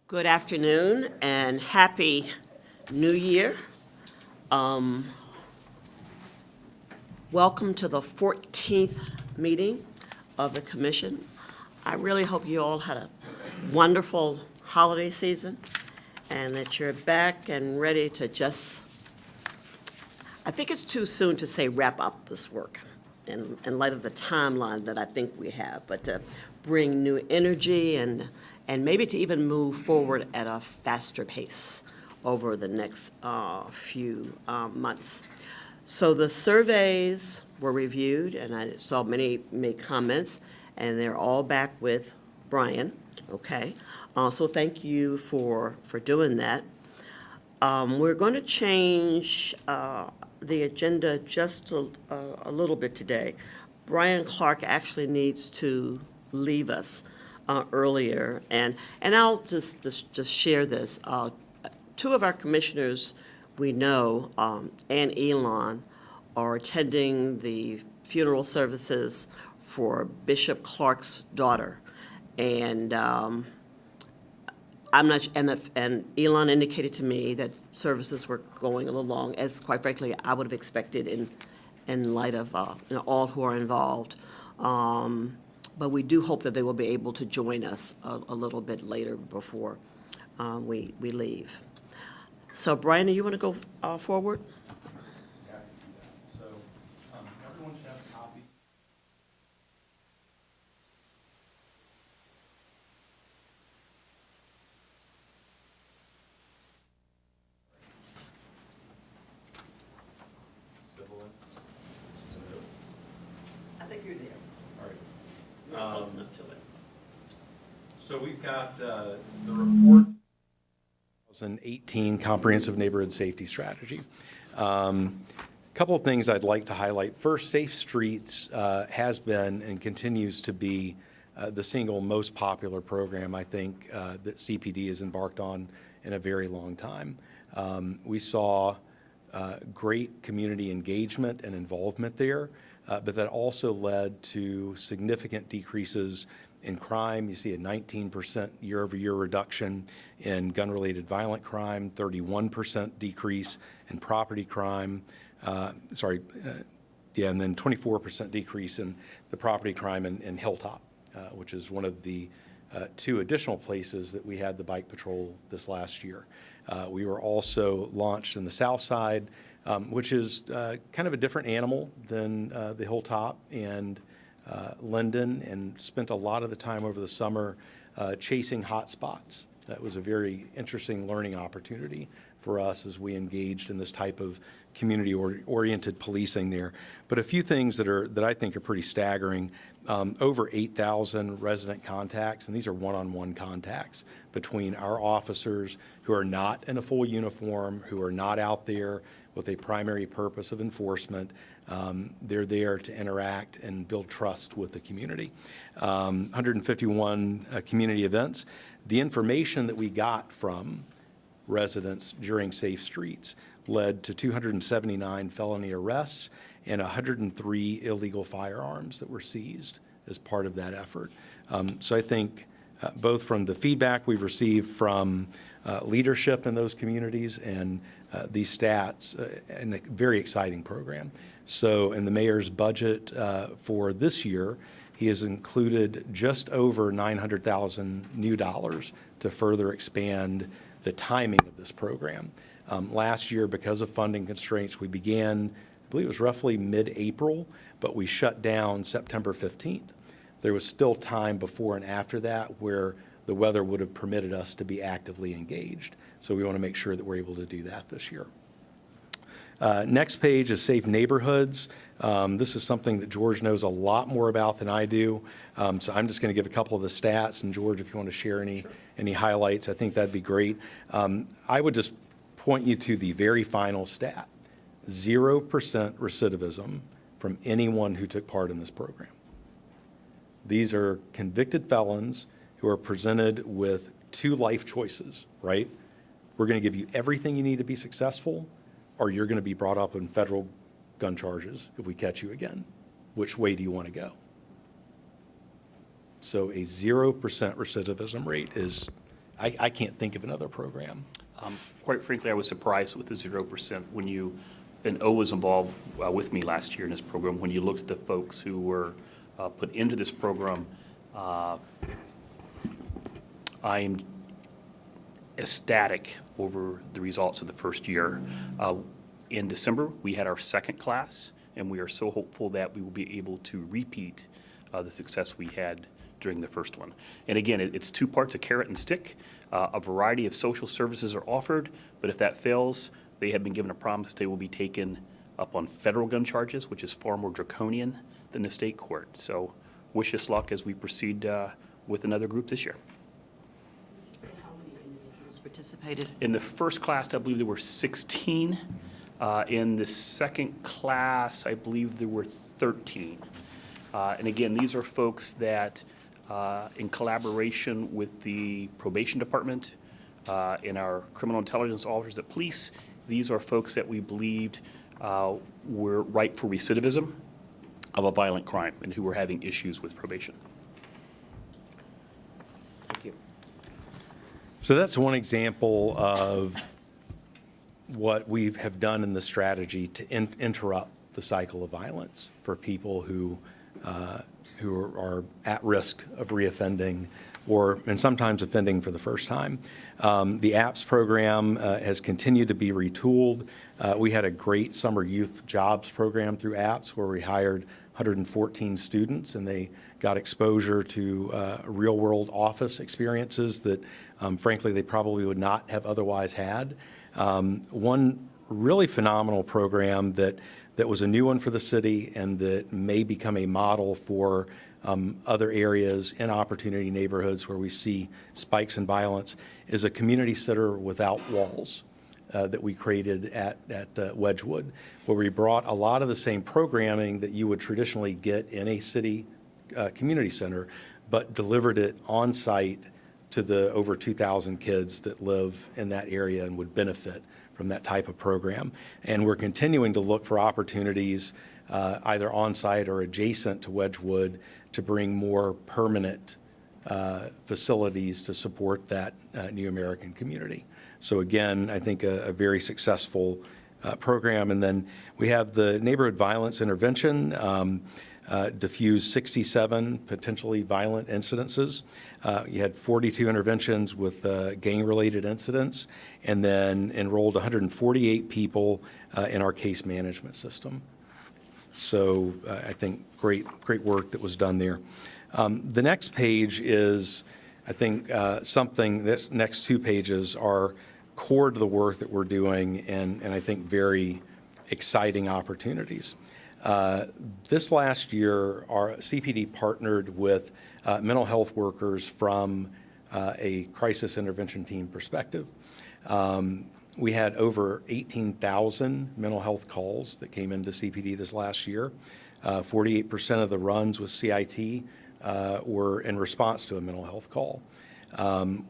Good afternoon and happy New Year. Welcome to the 14th meeting of the Commission. I really hope you all had a wonderful holiday season and that you're back and ready to I think it's too soon to say wrap up this work in light of the timeline that I think we have, but to bring new energy and maybe to even move forward at a faster pace over the next few months. So the surveys were reviewed, and I saw many make comments, and they're all back with Brian, okay? So thank you for doing that. We're going to change the agenda just a little bit today. Brian Clark actually needs to leave us earlier, and I'll just share this. Two of our commissioners we know, and Elon, are attending the funeral services for Bishop Clark's daughter, and I'm not, and Elon indicated to me that services were going a little long, as quite frankly I would have expected in light of all who are involved. But we do hope that they will be able to join us a little bit later before we leave. So Brian, do you want to go forward? Yeah, I can do that. So everyone should have a copy. Civil links. I think you're there. All right. You're close enough to it. So we've got the report. 2018 Comprehensive Neighborhood Safety Strategy. A couple of things I'd like to highlight. First, Safe Streets has been and continues to be the single most popular program I think that CPD has embarked on in a very long time. We saw great community engagement and involvement there, but that also led to significant decreases in crime. You see a 19% year-over-year reduction in gun-related violent crime, 31% decrease in property crime, and then 24% decrease in the property crime in Hilltop, which is one of the two additional places that we had the bike patrol this last year. We were also launched in the South Side, which is kind of a different animal than the Hilltop and Linden, and spent a lot of the time over the summer chasing hot spots. That was a very interesting learning opportunity for us as we engaged in this type of community-oriented policing there. But a few things that I think are pretty staggering. Over 8,000 resident contacts, and these are one-on-one contacts between our officers who are not in a full uniform, who are not out there with a primary purpose of enforcement. They're there to interact and build trust with the community. 151 community events. The information that we got from residents during Safe Streets led to 279 felony arrests and 103 illegal firearms that were seized as part of that effort. So I think both from the feedback we've received from leadership in those communities and these stats, and a very exciting program. So in the mayor's budget for this year, he has included just over $900,000 new dollars to further expand the timing of this program. Last year, because of funding constraints, we began, I believe it was roughly mid-April, but we shut down September 15th. There was still time before and after that where the weather would have permitted us to be actively engaged. So we want to make sure that we're able to do that this year. Next page is Safe Neighborhoods. This is something that George knows a lot more about than I do. So I'm just going to give a couple of the stats, and George, if you want to share any highlights, I think that'd be great. I would just point you to the very final stat. 0% recidivism from anyone who took part in this program. These are convicted felons who are presented with two life choices, right? We're going to give you everything you need to be successful, or you're going to be brought up in federal gun charges if we catch you again. Which way do you want to go? So a 0% recidivism rate is I can't think of another program. Quite frankly, I was surprised with the 0% when and O was involved with me last year in this program. When you looked at the folks who were put into this program, I am ecstatic over the results of the first year. In December, we had our second class, and we are so hopeful that we will be able to repeat the success we had during the first one. And again, it's two parts, a carrot and stick. A variety of social services are offered, but if that fails, they have been given a promise they will be taken up on federal gun charges, which is far more draconian than the state court. So wish us luck as we proceed with another group this year. How many individuals participated? In the first class, I believe there were 16. In the second class, I believe there were 13. And again, these are folks that, in collaboration with the probation department and our criminal intelligence officers at police, these are folks that we believed were ripe for recidivism of a violent crime and who were having issues with probation. Thank you. So that's one example of what we have done in the strategy to interrupt the cycle of violence for people who are at risk of reoffending and sometimes offending for the first time. The APPS program has continued to be retooled. We had a great summer youth jobs program through APPS where we hired 114 students, and they got exposure to real-world office experiences that, frankly, they probably would not have otherwise had. One really phenomenal program that was a new one for the city and that may become a model for other areas in opportunity neighborhoods where we see spikes in violence is a community center without walls that we created at Wedgwood, where we brought a lot of the same programming that you would traditionally get in a city community center, but delivered it on site to the over 2,000 kids that live in that area and would benefit from that type of program. And we're continuing to look for opportunities either on-site or adjacent to Wedgwood to bring more permanent facilities to support that New American community. So again, I think a very successful program. And then we have the neighborhood violence intervention, diffused 67 potentially violent incidences. You had 42 interventions with gang-related incidents, and then enrolled 148 people in our case management system. So I think great work that was done there. The next page is, I think, something, this next two pages are core to the work that we're doing and I think very exciting opportunities. This last year, our CPD partnered with mental health workers from a crisis intervention team perspective. We had over 18,000 mental health calls that came into CPD this last year. 48% of the runs with CIT were in response to a mental health call.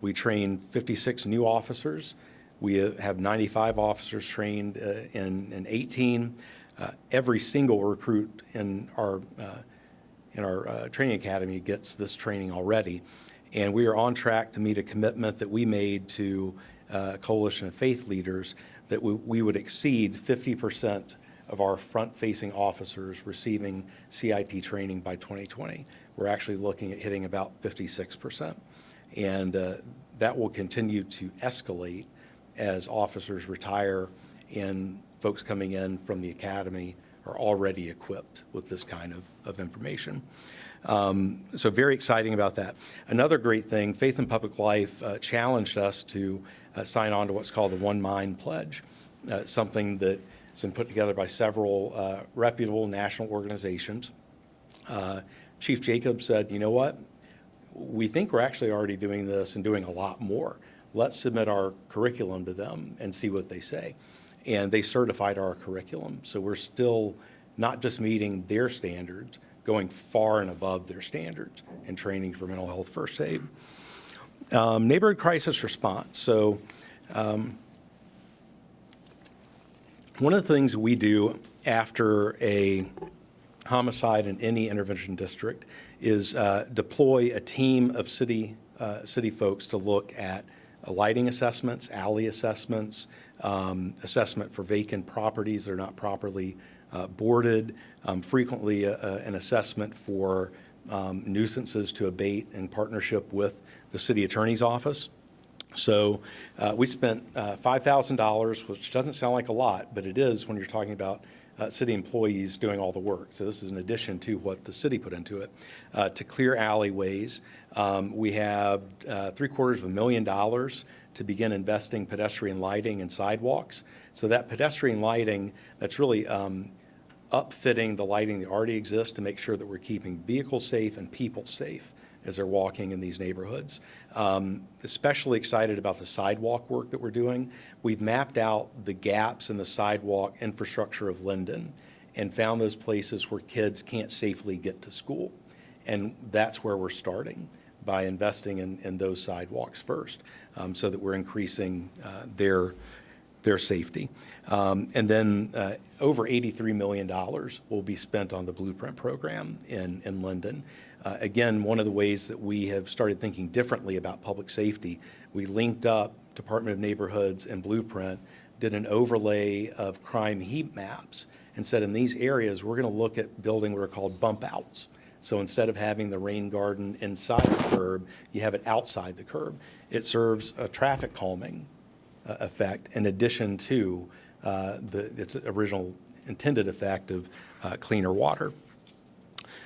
We trained 56 new officers. We have 95 officers trained in 18. Every single recruit in our training academy gets this training already. And we are on track to meet a commitment that we made to a coalition of faith leaders that we would exceed 50% of our front-facing officers receiving CIT training by 2020. We're actually looking at hitting about 56%. And that will continue to escalate as officers retire and folks coming in from the academy are already equipped with this kind of information. So very exciting about that. Another great thing, Faith in Public Life challenged us to sign on to what's called the One Mind Pledge, something that has been put together by several reputable national organizations. Chief Jacobs said, you know what, we think we're actually already doing this and doing a lot more. Let's submit our curriculum to them and see what they say. And they certified our curriculum. So we're still not just meeting their standards, going far and above their standards in training for mental health first aid. Neighborhood crisis response. So one of the things we do after a homicide in any intervention district is deploy a team of city city folks to look at lighting assessments, alley assessments, assessment for vacant properties that are not properly boarded, frequently an assessment for nuisances to abate in partnership with the city attorney's office. So we spent $5,000, which doesn't sound like a lot, but it is when you're talking about city employees doing all the work. So this is in addition to what the city put into it. To clear alleyways, we have $750,000 to begin investing pedestrian lighting and sidewalks. So that pedestrian lighting, that's really upfitting the lighting that already exists to make sure that we're keeping vehicles safe and people safe as they're walking in these neighborhoods. Especially excited about the sidewalk work that we're doing. We've mapped out the gaps in the sidewalk infrastructure of Linden and found those places where kids can't safely get to school. And that's where we're starting, by investing in those sidewalks first, so that we're increasing their safety. And then over $83 million will be spent on the Blueprint program in Linden. Again, one of the ways that we have started thinking differently about public safety, we linked up Department of Neighborhoods and Blueprint, did an overlay of crime heat maps, and said in these areas, we're going to look at building what are called bump outs. So instead of having the rain garden inside the curb, you have it outside the curb. It serves a traffic calming effect in addition to its original intended effect of cleaner water.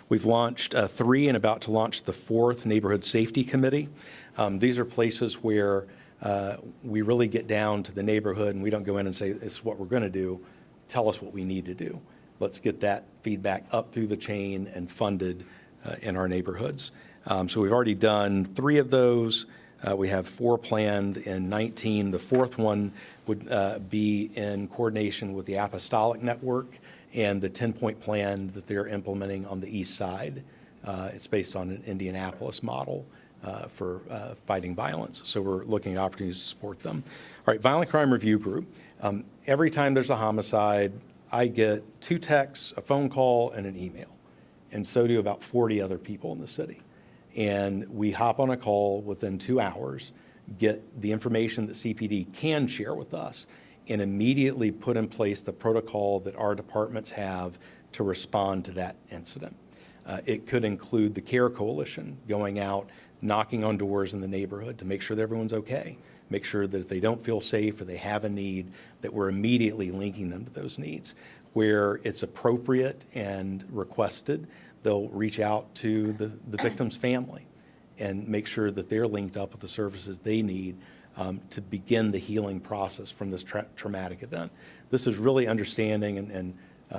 We've launched 3 and about to launch the 4th Neighborhood Safety Committee. These are places where we really get down to the neighborhood and we don't go in and say, this is what we're going to do. Tell us what we need to do. Let's get that feedback up through the chain and funded in our neighborhoods. So we've already done 3 of those. We have 4 planned in 19. The 4th one would be in coordination with the Apostolic Network and the 10-point plan that they're implementing on the east side. It's based on an Indianapolis model for fighting violence. So we're looking at opportunities to support them. All right, Violent Crime Review Group. Every time there's a homicide, I get 2 texts, a phone call, and an email. And so do about 40 other people in the city. And we hop on a call within 2 hours, get the information that CPD can share with us, and immediately put in place the protocol that our departments have to respond to that incident. It could include the CARE Coalition going out, knocking on doors in the neighborhood to make sure that everyone's okay, make sure that if they don't feel safe or they have a need, that we're immediately linking them to those needs. Where it's appropriate and requested, they'll reach out to the victim's family and make sure that they're linked up with the services they need to begin the healing process from this traumatic event. This is really understanding, and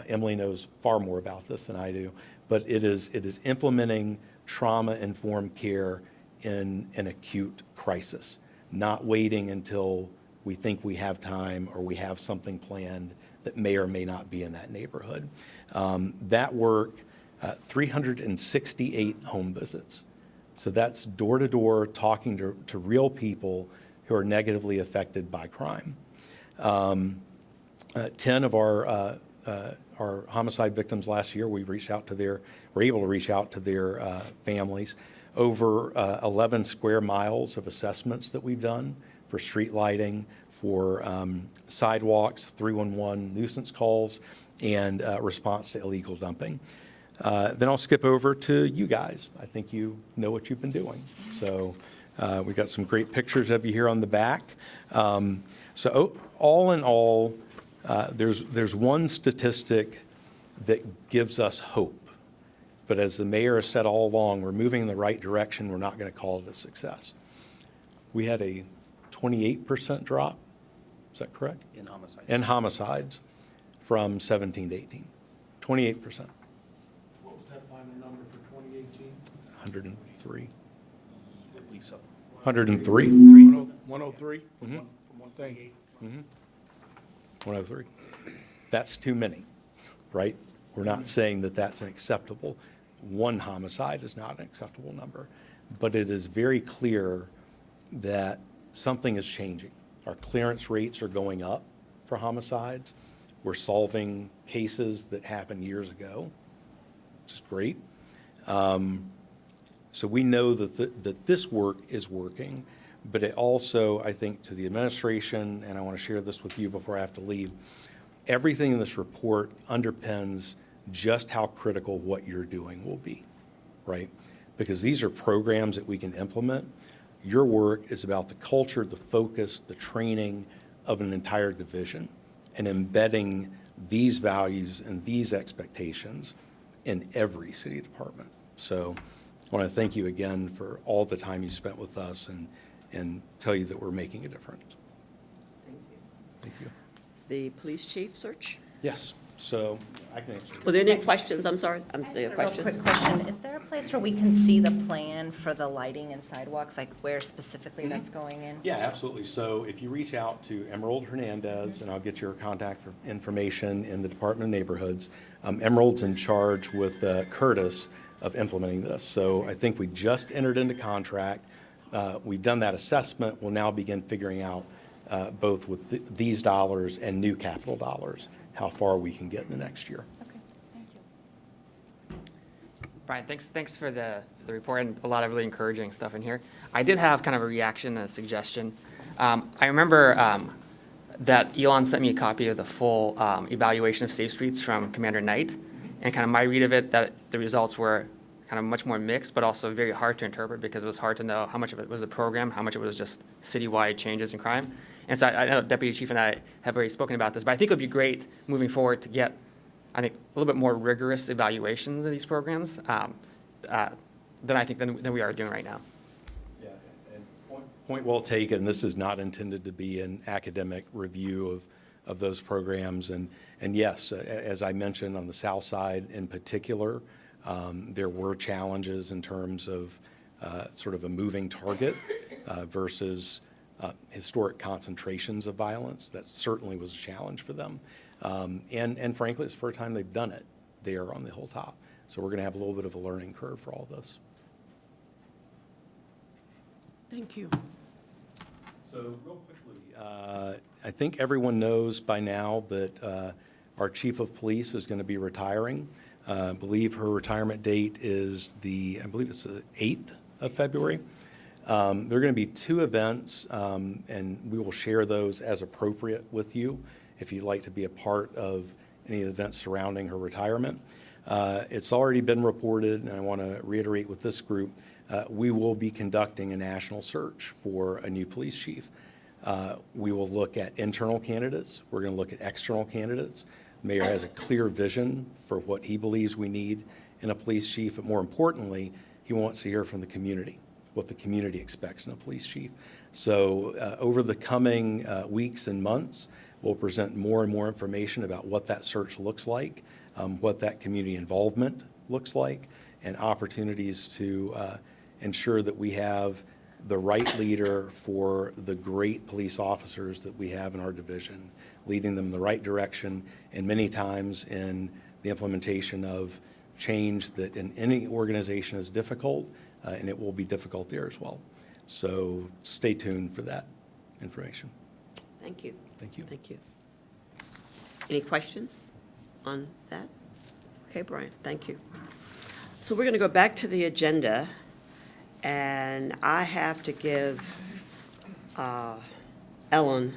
Emily knows far more about this than I do, but it is implementing trauma-informed care in an acute crisis, not waiting until we think we have time or we have something planned that may or may not be in that neighborhood. That work, 368 home visits. So that's door-to-door talking to real people who are negatively affected by crime. 10 of our homicide victims last year, we were able to reach out to their families. Over 11 square miles of assessments that we've done for street lighting, for sidewalks, 311 nuisance calls, and response to illegal dumping. Then I'll skip over to you guys. I think you know what you've been doing. So we've got some great pictures of you here on the back. So all in all, there's one statistic that gives us hope. But as the mayor has said all along, we're moving in the right direction. We're not going to call it a success. We had a 28% drop. Is that correct? In homicides. In homicides from 17 to 18. 28%. What was that final number for 2018? 103. I believe so. 103. 103? Mm-hmm. Thank you. 103. That's too many, right? We're not saying that that's an acceptable. One homicide is not an acceptable number, but it is very clear that something is changing. Our clearance rates are going up for homicides. We're solving cases that happened years ago, which is great. So we know that this work is working, but it also, I think, to the administration, and I want to share this with you before I have to leave, everything in this report underpins just how critical what you're doing will be, right? Because these are programs that we can implement. Your work is about the culture, the focus, the training of an entire division, and embedding these values and these expectations in every city department. So I want to thank you again for all the time you spent with us and tell you that we're making a difference. Thank you. Thank you. The police chief search? Yes, so I can answer. Were there any questions? I'm sorry, I'm saying Real questions. quick question, is there a place where we can see the plan for the lighting and sidewalks, like where specifically that's going in? Yeah, absolutely. So if you reach out to Emerald Hernandez, and I'll get your contact information in the Department of Neighborhoods, Emerald's in charge with Curtis of implementing this. So I think we just entered into contract. We've done that assessment. We'll now begin figuring out both with these dollars and new capital dollars, how far we can get in the next year. Okay, thank you. Brian, thanks for the report and a lot of really encouraging stuff in here. I did have kind of a reaction and a suggestion. I remember that Elon sent me a copy of the full evaluation of Safe Streets from Commander Knight, and kind of my read of it, that the results were kind of much more mixed, but also very hard to interpret because it was hard to know how much of it was the program, how much of it was just citywide changes in crime. And so I know Deputy Chief and I have already spoken about this, but I think it would be great moving forward to get, I think, a little bit more rigorous evaluations of these programs than I think than we are doing right now. Yeah, and point well taken. This is not intended to be an academic review of those programs. And yes, as I mentioned, on the south side in particular, there were challenges in terms of sort of a moving target versus historic concentrations of violence. That certainly was a challenge for them. And frankly, it's the first time they've done it there on the hilltop. So we're going to have a little bit of a learning curve for all this. Thank you. So real quickly, I think everyone knows by now that our chief of police is going to be retiring. I believe her retirement date is I believe it's the 8th of February. There are going to be 2 events, and we will share those as appropriate with you if you'd like to be a part of any of the events surrounding her retirement. It's already been reported, and I want to reiterate with this group, we will be conducting a national search for a new police chief. We will look at internal candidates. We're going to look at external candidates. The mayor has a clear vision for what he believes we need in a police chief, but more importantly, he wants to hear from the community, what the community expects in a police chief. So over the coming weeks and months, we'll present more and more information about what that search looks like, what that community involvement looks like, and opportunities to ensure that we have the right leader for the great police officers that we have in our division, leading them in the right direction, and many times in the implementation of change that in any organization is difficult, and it will be difficult there as well. So stay tuned for that information. Thank you. Thank you. Thank you. Any questions on that? Okay, Brian, thank you. So we're going to go back to the agenda, and I have to give Ellen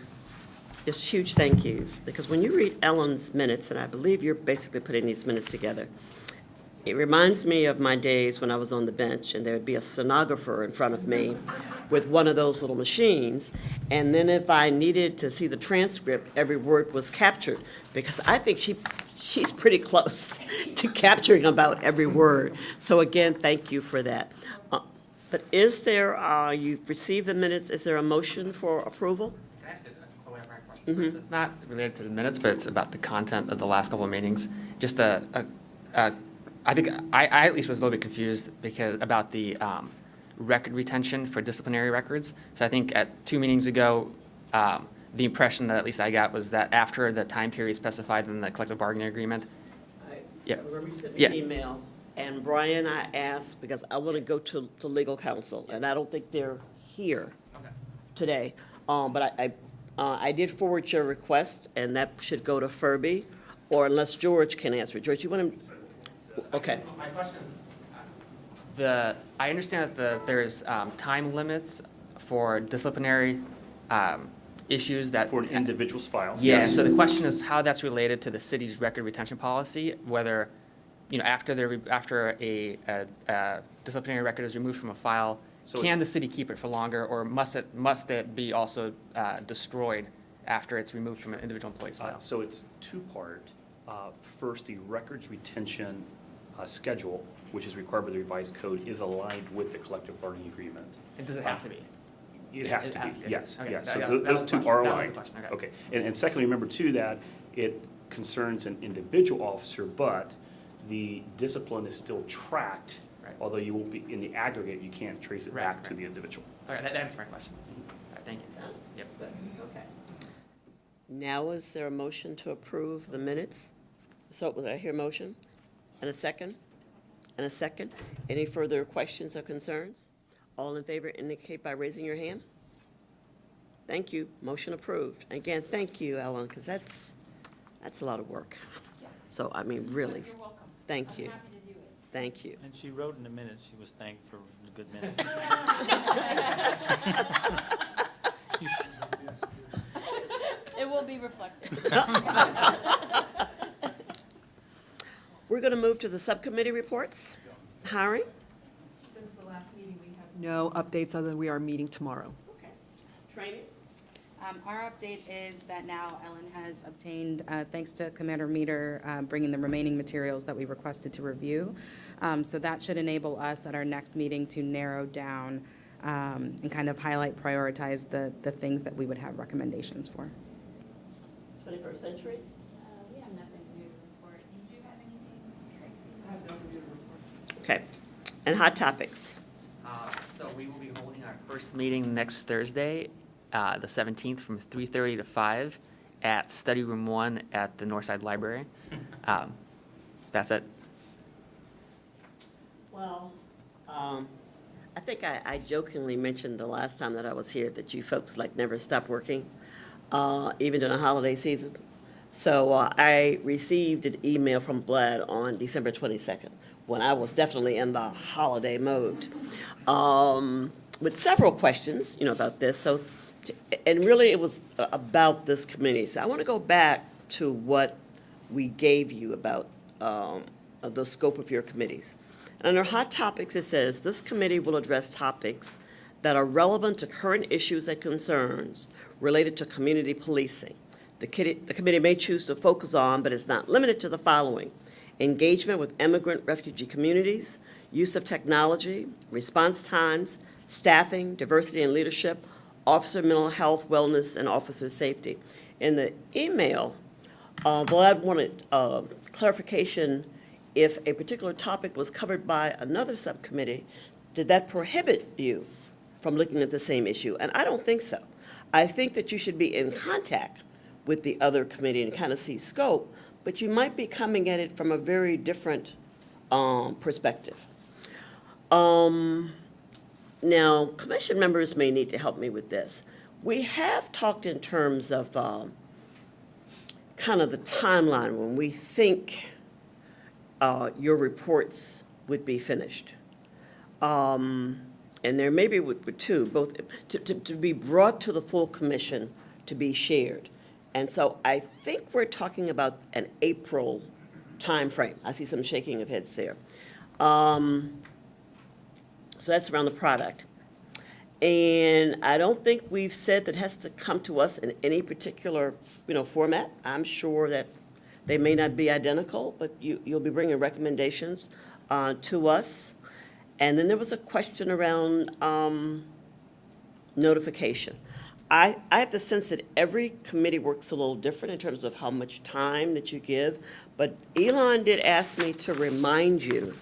just huge thank yous, because when you read Ellen's minutes, and I believe you're basically putting these minutes together, it reminds me of my days when I was on the bench, and there would be a stenographer in front of me with one of those little machines, and then if I needed to see the transcript, every word was captured, because I think she's pretty close to capturing about every word. So again, thank you for that. But is there, you've received the minutes, is there a motion for approval? Can I ask a clarifying question? It's not related to the minutes, but it's about the content of the last couple of meetings. Just I think I at least was a little bit confused about the record retention for disciplinary records. So I think at 2 meetings ago, the impression that at least I got was that after the time period specified in the collective bargaining agreement. I remember you sent me an email, and Brian, I asked, because I want to go to legal counsel, and I don't think they're here today. But I did forward your request, and that should go to Furby, or unless George can answer it. George, you want to? Okay. My question is, I understand that there's time limits for disciplinary issues that. For an individual's file. Yeah, Yes. so the question is how that's related to the city's record retention policy, whether, after a disciplinary record is removed from a file, So can the city keep it for longer, or must it be also destroyed after it's removed from an individual employee's file? So it's two-part. First, the records retention schedule, which is required by the revised code, is aligned with the collective bargaining agreement. And does it have to be? It has It to has be, to be, yes, okay. yes. That So was the those two question. are That was the aligned. question, okay. Okay. And secondly, remember too, that it concerns an individual officer, but the discipline is still tracked. Right. Although you won't be, in the aggregate, you can't trace it Right, back to right. the individual. Okay, that answers my question. All right, thank you. Yep. Okay. Now is there a motion to approve the minutes? So, did I hear a motion? And a second? And a second? Any further questions or concerns? All in favor indicate by raising your hand. Thank you. Motion approved. Again, thank you, Ellen, because that's a lot of work. So, I mean, really. You're welcome. Thank you. I'm happy to do it. Thank you. And she wrote in the minutes, she was thanked for the good minutes. You should- It will be reflected. We're going to move to the subcommittee reports. Hiring? Since the last meeting, we have. No updates other than we are meeting tomorrow. Okay. Training? Our update is that now Ellen has obtained, thanks to Commander Meter, bringing the remaining materials that we requested to review. So that should enable us at our next meeting to narrow down and kind of highlight, prioritize the things that we would have recommendations for. 21st century? We have nothing new to report. Did you have anything, Tracy? I have nothing new to report. Okay. And hot topics? So we will be holding our first meeting next Thursday, the 17th, from 3:30 to 5 at Study Room 1 at the Northside Library. That's it. Well, I think I jokingly mentioned the last time that I was here that you folks like never stop working, even during the holiday season. So I received an email from Vlad on December 22nd, when I was definitely in the holiday mode, with several questions, about this. So, and really it was about this committee. So I want to go back to what we gave you about the scope of your committees. Under hot topics, it says, this committee will address topics that are relevant to current issues and concerns related to community policing. The committee may choose to focus on, but is not limited to, the following: engagement with immigrant refugee communities, use of technology, response times, staffing, diversity and leadership, officer mental health, wellness, and officer safety. In the email, Vlad wanted clarification if a particular topic was covered by another subcommittee, did that prohibit you from looking at the same issue? And I don't think so. I think that you should be in contact with the other committee and kind of see scope, but you might be coming at it from a very different perspective. Now, commission members may need to help me with this. We have talked in terms of kind of the timeline when we think your reports would be finished. And there may be with two, both to be brought to the full commission to be shared. And so I think we're talking about an April timeframe. I see some shaking of heads there. So that's around the product. And I don't think we've said that has to come to us in any particular, format. I'm sure that they may not be identical, but you'll be bringing recommendations to us. And then there was a question around notification. I have the sense that every committee works a little different in terms of how much time that you give, but Elon did ask me to remind you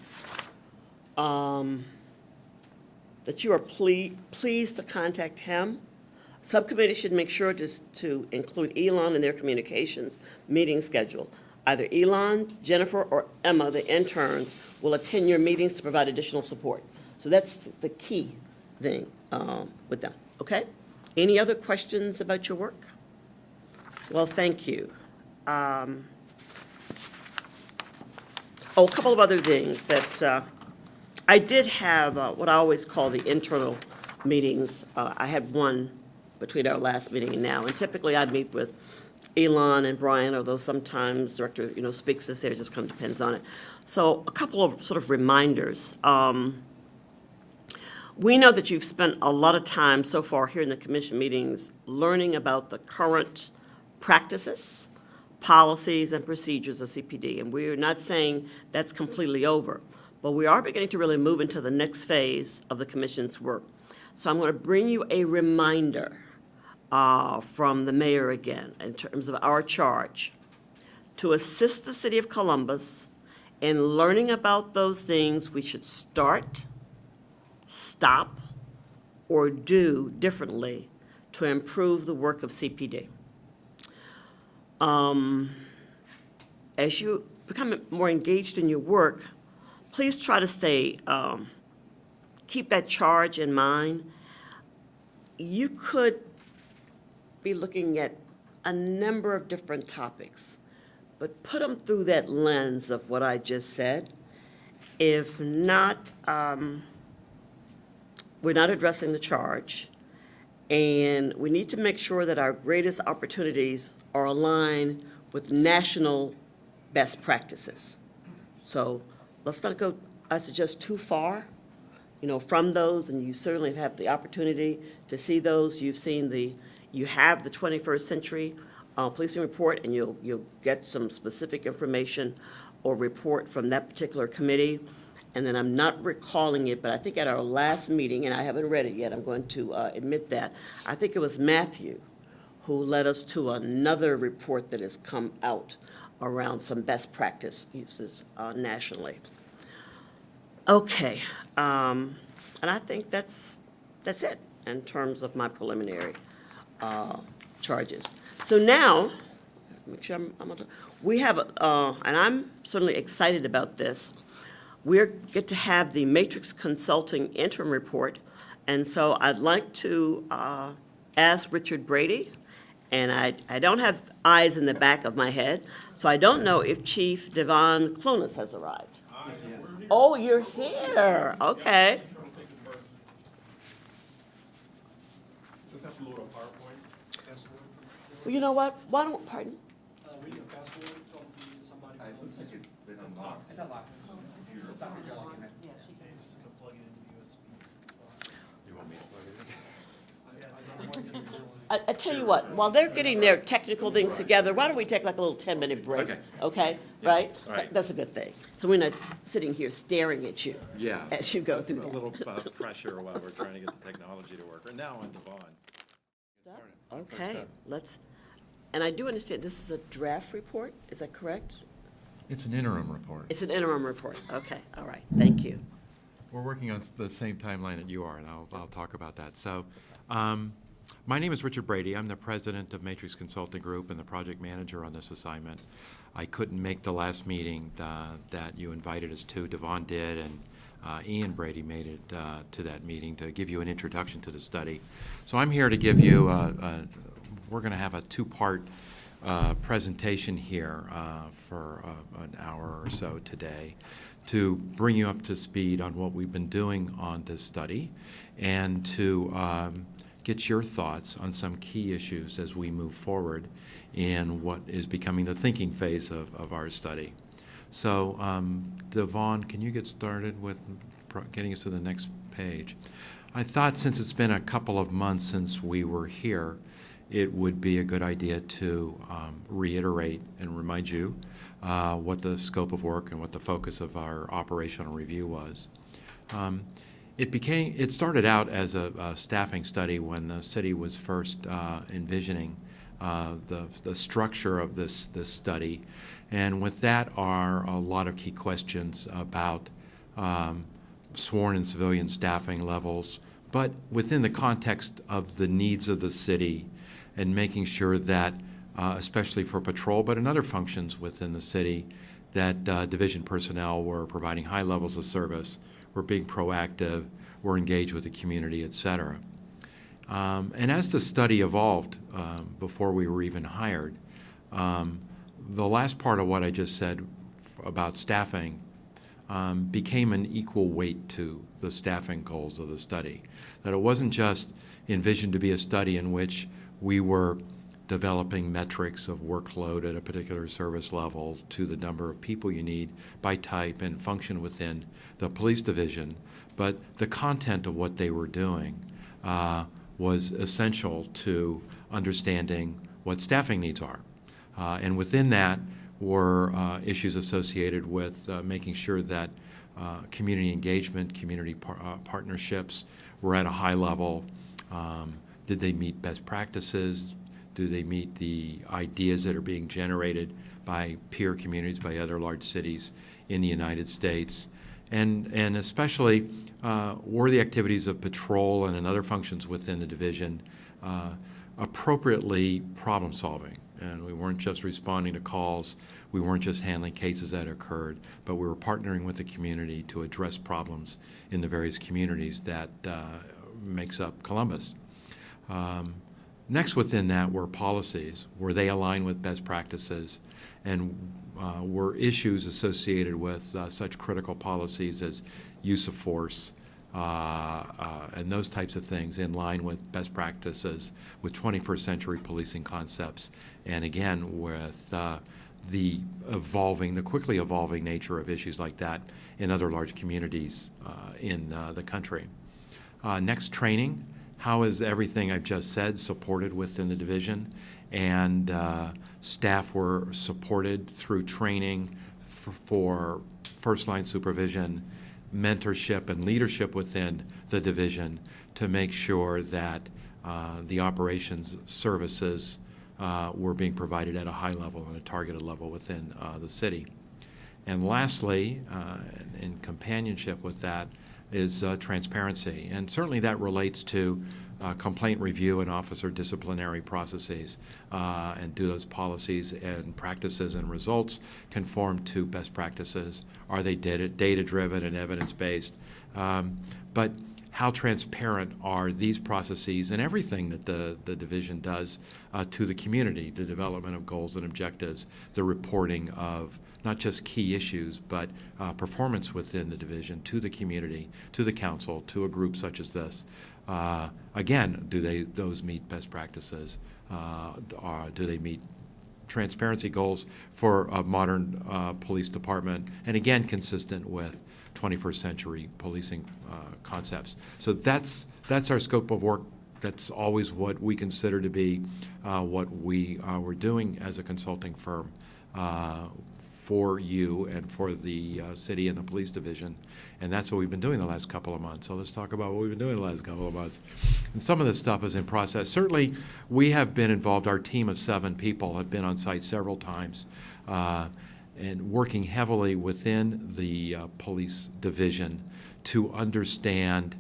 that you are pleased to contact him. Subcommittee should make sure to include Elon in their communications meeting schedule. Either Elon, Jennifer, or Emma, the interns, will attend your meetings to provide additional support. So that's the key thing with them, okay? Any other questions about your work? Well, thank you. A couple of other things that I did have what I always call the internal meetings. I had one between our last meeting and now, and typically I'd meet with Elon and Brian, although sometimes Director, Speaks is there, it just kind of depends on it. So a couple of sort of reminders. We know that you've spent a lot of time so far here in the commission meetings learning about the current practices, policies, and procedures of CPD, and we're not saying that's completely over, but we are beginning to really move into the next phase of the commission's work. So I'm going to bring you a reminder from the mayor again in terms of our charge to assist the city of Columbus in learning about those things we should start, stop, or do differently to improve the work of CPD. As you become more engaged in your work, please try to stay, keep that charge in mind. You could be looking at a number of different topics, but put them through that lens of what I just said. If not, we're not addressing the charge, and we need to make sure that our greatest opportunities are aligned with national best practices. So let's not go, I suggest, too far, from those, and you certainly have the opportunity to see those. You have the 21st century policing report, and you'll get some specific information or report from that particular committee. And then I'm not recalling it, but I think at our last meeting, and I haven't read it yet, I'm going to admit that, I think it was Matthew who led us to another report that has come out around some best practice uses nationally. Okay, and I think that's it in terms of my preliminary charges. So now, make sure we have, and I'm certainly excited about this. We get to have the Matrix Consulting interim report, and so I'd like to ask Richard Brady, and I don't have eyes in the back of my head, so I don't know if Chief Devon Clunas has arrived. Oh, you're here, okay. Well, you know what, why don't, pardon? I tell you what, while they're getting their technical things together, why don't we take like a little 10-minute break? Okay, right? All right. That's a good thing. So we're not sitting here staring at you Yeah. as you go through A that. little pressure while we're trying to get the technology to work. And now on Devon. Okay, and I do understand this is a draft report, is that correct? It's an interim report. It's an interim report, okay, all right, thank you. We're working on the same timeline that you are, and I'll talk about that. So, my name is Richard Brady. I'm the president of Matrix Consulting Group and the project manager on this assignment. I couldn't make the last meeting that you invited us to. Devon did, and Ian Brady made it to that meeting to give you an introduction to the study. So I'm here to give you, we're going to have a two-part presentation here for an hour or so today to bring you up to speed on what we've been doing on this study and to get your thoughts on some key issues as we move forward in what is becoming the thinking phase of our study. So, Devon, can you get started with getting us to the next page? I thought since it's been a couple of months since we were here, it would be a good idea to reiterate and remind you what the scope of work and what the focus of our operational review was. It started out as a staffing study when the city was first envisioning the structure of this study, and with that are a lot of key questions about sworn and civilian staffing levels, but within the context of the needs of the city and making sure that, especially for patrol, but in other functions within the city, that division personnel were providing high levels of service, were being proactive, were engaged with the community, et cetera. And as the study evolved before we were even hired, the last part of what I just said about staffing became an equal weight to the staffing goals of the study. That it wasn't just envisioned to be a study in which we were developing metrics of workload at a particular service level to the number of people you need by type and function within the police division, but the content of what they were doing was essential to understanding what staffing needs are. And within that were issues associated with making sure that community engagement, community partnerships were at a high level. Did they meet best practices? Do they meet the ideas that are being generated by peer communities, by other large cities in the United States? And especially, were the activities of patrol and other functions within the division appropriately problem solving? And we weren't just responding to calls, we weren't just handling cases that occurred, but we were partnering with the community to address problems in the various communities that makes up Columbus. Next within that were policies. Were they aligned with best practices? And were issues associated with such critical policies as use of force and those types of things in line with best practices, with 21st century policing concepts, and again with the quickly evolving nature of issues like that in other large communities in the country. Next, training. How is everything I've just said supported within the division? And staff were supported through training for first-line supervision, mentorship, and leadership within the division to make sure that the operations services were being provided at a high level and a targeted level within the city. And lastly, in companionship with that, is transparency. And certainly that relates to complaint review and officer disciplinary processes. And do those policies and practices and results conform to best practices? Are they data-driven and evidence-based? But how transparent are these processes and everything that the division does to the community, the development of goals and objectives, the reporting of not just key issues, but performance within the division to the community, to the council, to a group such as this. Again, do those meet best practices? Do they meet transparency goals for a modern police department? And again, consistent with 21st century policing concepts. So that's our scope of work. That's always what we consider to be what we were doing as a consulting firm for you and for the city and the police division. And that's what we've been doing the last couple of months. So let's talk about what we've been doing the last couple of months. And some of this stuff is in process. Certainly, we have been involved. Our team of 7 people have been on site several times and working heavily within the police division to understand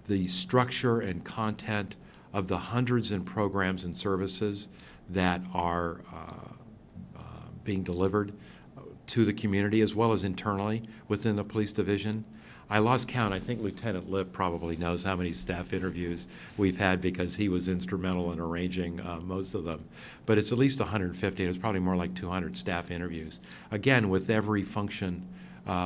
the structure and content of the hundreds of programs and services that are being delivered to the community as well as internally within the police division. I lost count. I think Lieutenant Lip probably knows how many staff interviews we've had because he was instrumental in arranging most of them. But it's at least 150, and it's probably more like 200 staff interviews. Again, with every function,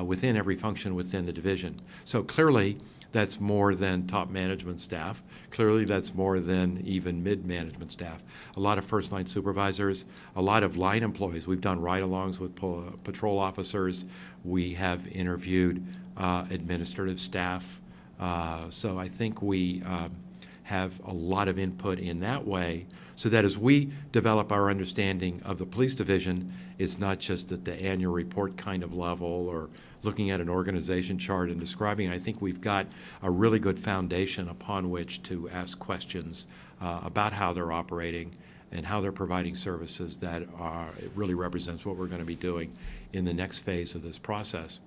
within every function within the division. So clearly, that's more than top management staff. Clearly, that's more than even mid-management staff. A lot of first-line supervisors, a lot of line employees. We've done ride-alongs with patrol officers. We have interviewed administrative staff. So I think we have a lot of input in that way so that as we develop our understanding of the police division, it's not just at the annual report kind of level or looking at an organization chart and describing it. I think we've got a really good foundation upon which to ask questions about how they're operating and how they're providing services that it really represents what we're going to be doing in the next phase of this process.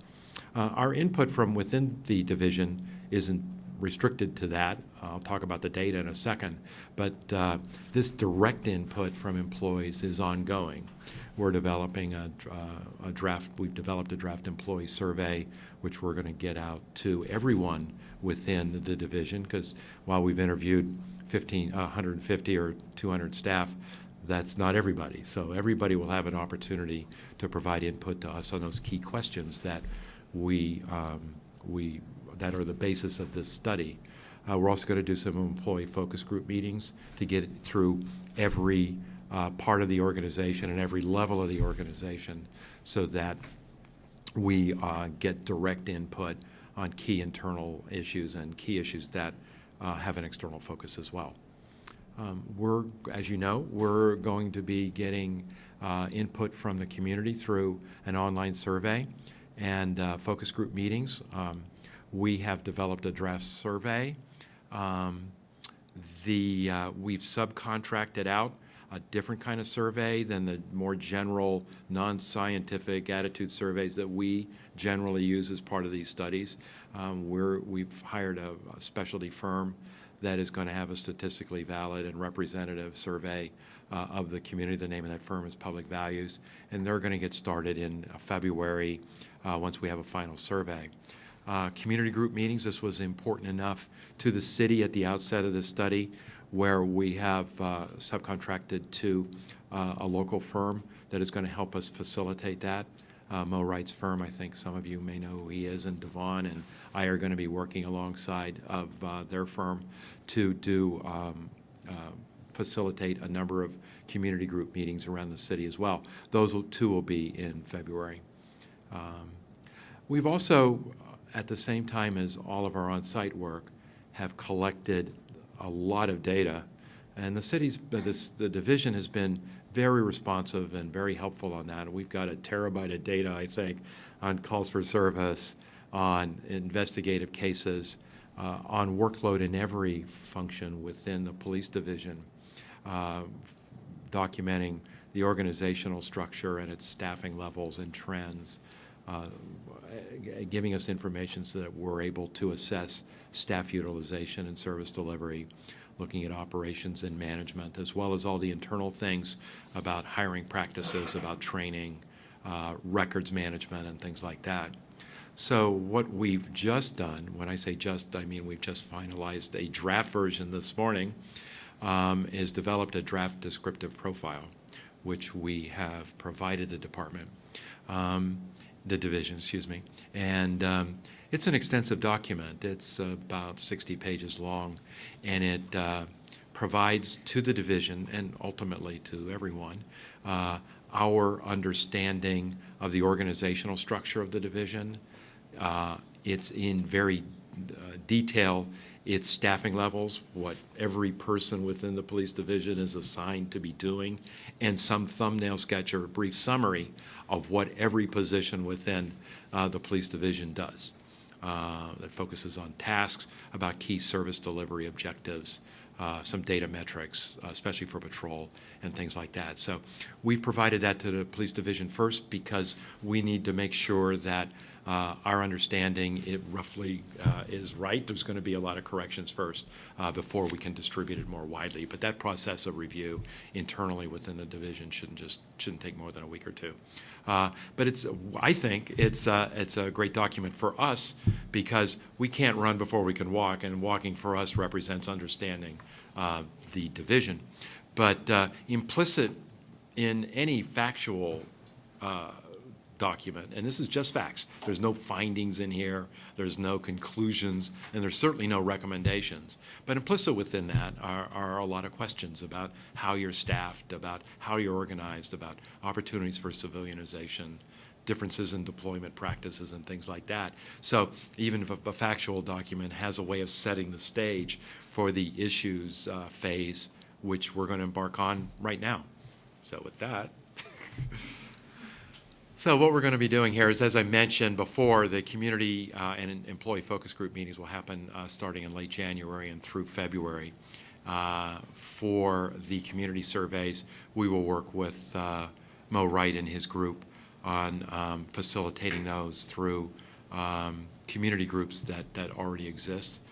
Our input from within the division isn't restricted to that. I'll talk about the data in a second, but this direct input from employees is ongoing. We're developing a draft. We've developed a draft employee survey, which we're going to get out to everyone within the division, because while we've interviewed 150 or 200 staff, That's not everybody. So everybody will have an opportunity to provide input to us on those key questions that that are the basis of this study. We're also going to do some employee focus group meetings to get through every part of the organization and every level of the organization so that we get direct input on key internal issues and key issues that have an external focus as well. As you know, we're going to be getting input from the community through an online survey and focus group meetings. We have developed a draft survey. We've subcontracted out a different kind of survey than the more general, non-scientific attitude surveys that we generally use as part of these studies. We've hired a specialty firm that is going to have a statistically valid and representative survey of the community. The name of that firm is Public Values, and they're going to get started in February once we have a final survey. Community group meetings, this was important enough to the city at the outset of the study where we have subcontracted to a local firm that is going to help us facilitate that. Mo Wright's firm, I think some of you may know who he is, and Devon and I are going to be working alongside of their firm to facilitate a number of community group meetings around the city as well. Those two will be in February. We've also, at the same time as all of our on-site work, have collected a lot of data, and the division has been very responsive and very helpful on that. We've got a terabyte of data, I think, on calls for service, on investigative cases, on workload in every function within the police division, documenting the organizational structure and its staffing levels and trends, giving us information so that we're able to assess staff utilization and service delivery, looking at operations and management, as well as all the internal things about hiring practices, about training, records management, and things like that. So what we've just done, when I say just, I mean we've just finalized a draft version this morning, is developed a draft descriptive profile, which we have provided the department, the division, excuse me. And it's an extensive document. It's about 60 pages long, and it provides to the division and ultimately to everyone our understanding of the organizational structure of the division. It's in very detail its staffing levels, what every person within the police division is assigned to be doing, and some thumbnail sketch or a brief summary of what every position within the police division does. That focuses on tasks, about key service delivery objectives, some data metrics, especially for patrol and things like that. So we've provided that to the police division first because we need to make sure that our understanding roughly is right. There's going to be a lot of corrections first before we can distribute it more widely. But that process of review internally within the division shouldn't take more than a week or two. But I think it's a great document for us because we can't run before we can walk, and walking for us represents understanding the division. But implicit in any factual document, and this is just facts. There's no findings in here, there's no conclusions, and there's certainly no recommendations. But implicit within that are a lot of questions about how you're staffed, about how you're organized, about opportunities for civilianization, differences in deployment practices and things like that. So even if a factual document has a way of setting the stage for the issues phase, which we're going to embark on right now. So with that, so what we're going to be doing here is, as I mentioned before, the community and employee focus group meetings will happen starting in late January and through February. For the community surveys, we will work with Mo Wright and his group on facilitating those through community groups that already exist.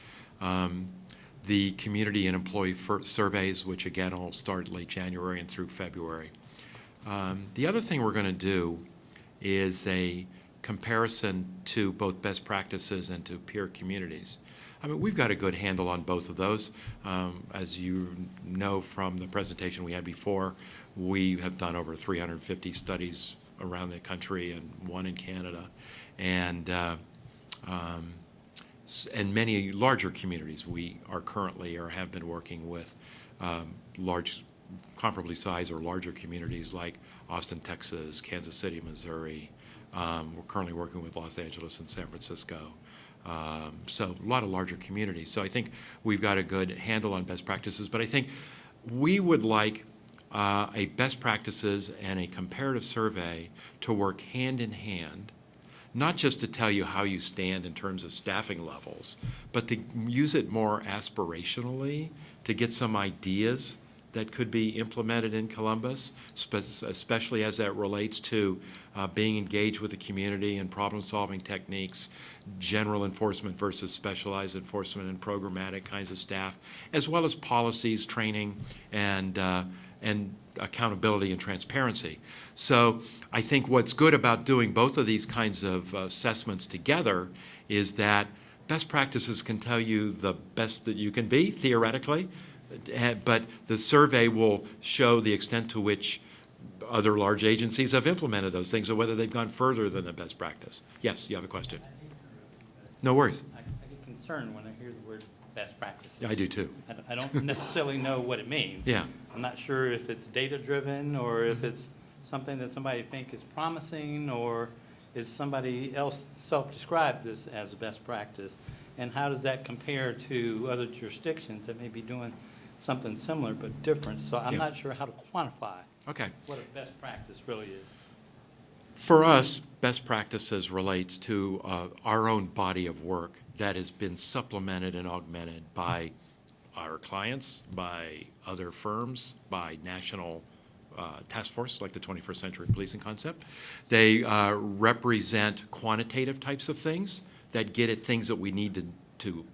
The community and employee surveys, which again will start late January and through February. The other thing we're going to do is a comparison to both best practices and to peer communities. I mean, we've got a good handle on both of those. As you know from the presentation we had before, we have done over 350 studies around the country and one in Canada. And many larger communities we are currently or have been working with large, comparably sized or larger communities like Austin, Texas, Kansas City, Missouri. We're currently working with Los Angeles and San Francisco. So a lot of larger communities. So I think we've got a good handle on best practices, but I think we would like a best practices and a comparative survey to work hand in hand, not just to tell you how you stand in terms of staffing levels, but to use it more aspirationally, to get some ideas that could be implemented in Columbus, especially as that relates to being engaged with the community and problem-solving techniques, general enforcement versus specialized enforcement and programmatic kinds of staff, as well as policies, training, and accountability and transparency. So I think what's good about doing both of these kinds of assessments together is that best practices can tell you the best that you can be, theoretically, but the survey will show the extent to which other large agencies have implemented those things or whether they've gone further than the best practice. Yes, you have a question. No worries. I get concerned when I hear the word best practices. I do too. I don't necessarily know what it means. Yeah. I'm not sure if it's data-driven or if it's something that somebody think is promising, or is somebody else self-described this as a best practice? And how does that compare to other jurisdictions that may be doing something similar but different? So I'm not sure how to quantify what a best practice really is. For us, best practices relates to our own body of work that has been supplemented and augmented by our clients, by other firms, by national task force like the 21st Century Policing Concept. They represent quantitative types of things that get at things that we need to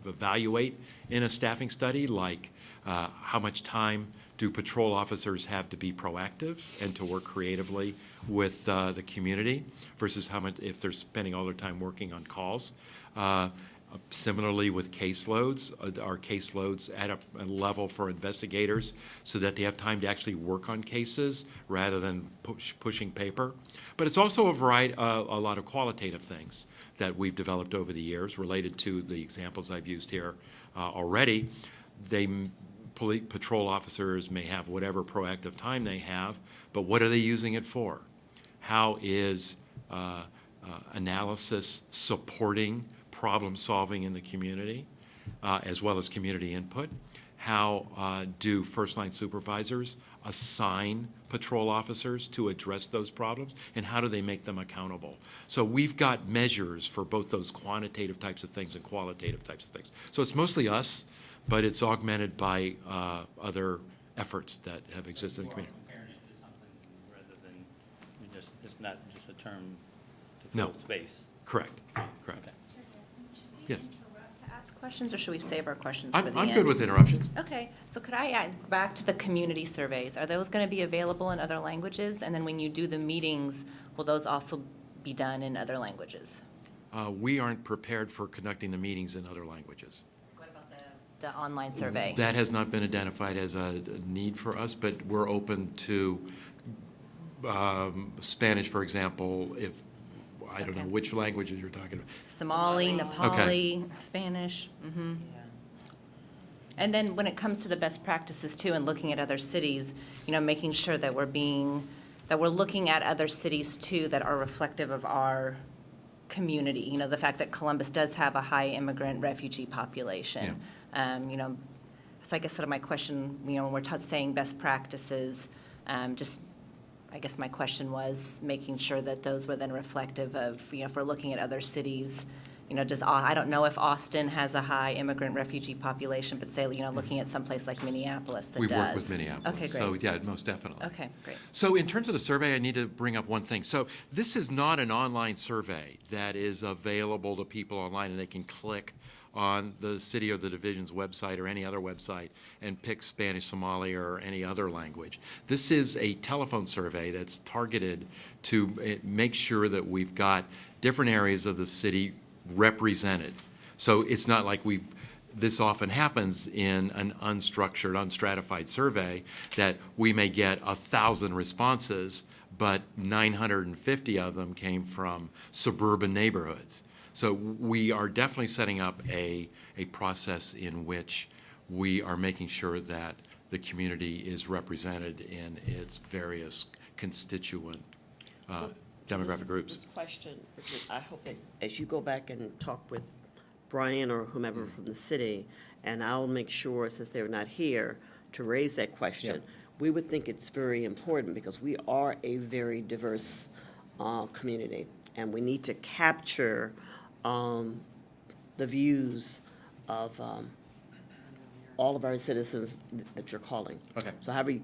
evaluate in a staffing study, like how much time do patrol officers have to be proactive and to work creatively with the community versus how much if they're spending all their time working on calls. Similarly with caseloads, our caseloads at a level for investigators so that they have time to actually work on cases rather than pushing paper. But it's also a variety, a lot of qualitative things that we've developed over the years related to the examples I've used here already. Patrol officers may have whatever proactive time they have, but what are they using it for? How is analysis supporting problem solving in the community, as well as community input? How do first-line supervisors assign patrol officers to address those problems, and how do they make them accountable? So we've got measures for both those quantitative types of things and qualitative types of things. So it's mostly us, but it's augmented by other efforts that have existed in the community. Comparing it to something rather than it's not just a term to fill space. Correct. Correct. Okay. Yes. To ask questions, or should we save our questions for the end? I'm good with interruptions. Okay, so could I add back to the community surveys? Are those going to be available in other languages? And then when you do the meetings, will those also be done in other languages? We aren't prepared for conducting the meetings in other languages. What about the online survey? That has not been identified as a need for us, but we're open to Spanish, for example, if I don't know which languages you're talking about. Somali, Nepali, Spanish. Mm-hmm. And then when it comes to the best practices too, and looking at other cities, making sure that we're looking at other cities too that are reflective of our community. The fact that Columbus does have a high immigrant refugee population. Yeah. So I guess sort of my question, when we're saying best practices, I guess my question was making sure that those were then reflective of, if we're looking at other cities, I don't know if Austin has a high immigrant refugee population, but say, looking at someplace like Minneapolis that does. We work with Minneapolis. Okay, great. So, yeah, most definitely. Okay, great. So in terms of the survey, I need to bring up one thing. So this is not an online survey that is available to people online and they can click on the city or the division's website or any other website and pick Spanish, Somali, or any other language. This is a telephone survey that's targeted to make sure that we've got different areas of the city represented. So it's not like this often happens in an unstructured, unstratified survey that we may get 1,000 responses, but 950 of them came from suburban neighborhoods. So we are definitely setting up a process in which we are making sure that the community is represented in its various constituent demographic groups. This question, Richard, I hope that as you go back and talk with Brian or whomever from the city, and I'll make sure, since they're not here, to raise that question. Yeah. We would think it's very important because we are a very diverse community, and we need to capture the views of all of our citizens that you're calling. Okay. So however you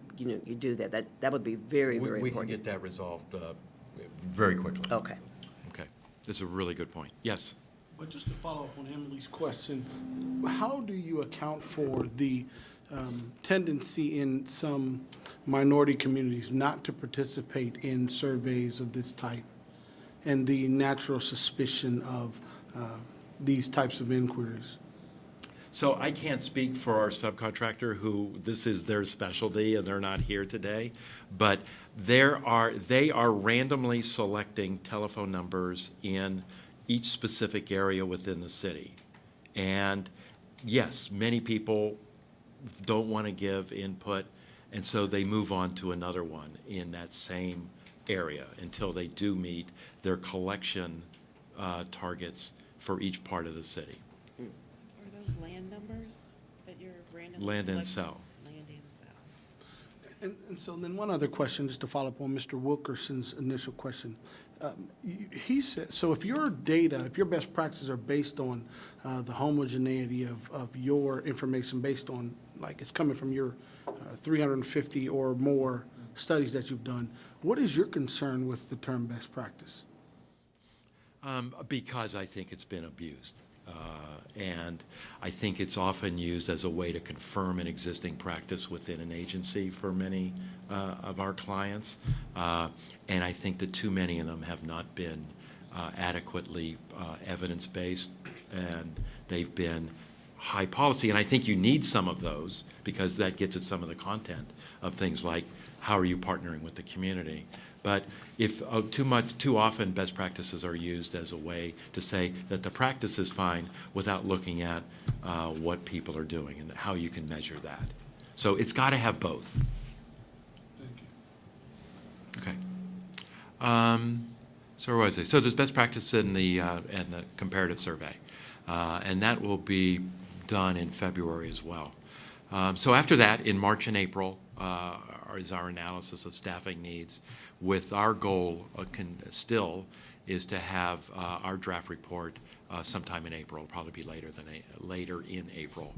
do that, that would be very, very We can important. get that resolved very quickly. Okay. Okay. This is a really good point. Yes? But just to follow up on Emily's question, how do you account for the tendency in some minority communities not to participate in surveys of this type and the natural suspicion of these types of inquiries? So I can't speak for our subcontractor who this is their specialty and they're not here today, but they are randomly selecting telephone numbers in each specific area within the city. And yes, many people don't want to give input, and so they move on to another one in that same area until they do meet their collection targets for each part of the city. Are those land numbers that you're randomly Land and selecting? sell. Land and sell. And so then one other question, just to follow up on Mr. Wilkerson's initial question. He said, so if your data, if your best practices are based on the homogeneity of your information, based on, like, it's coming from your 350 or more studies that you've done, what is your concern with the term best practice? Because I think it's been abused. And I think it's often used as a way to confirm an existing practice within an agency for many of our clients. And I think that too many of them have not been adequately evidence-based, and they've been high policy. And I think you need some of those because that gets at some of the content of things like how are you partnering with the community. But if too often best practices are used as a way to say that the practice is fine without looking at what people are doing and how you can measure that. So it's got to have both. Thank you. Okay. So what was I say? So there's best practice in the comparative survey, and that will be done in February as well. So after that, in March and April, is our analysis of staffing needs, with our goal still is to have our draft report sometime in April. It'll probably be later in April.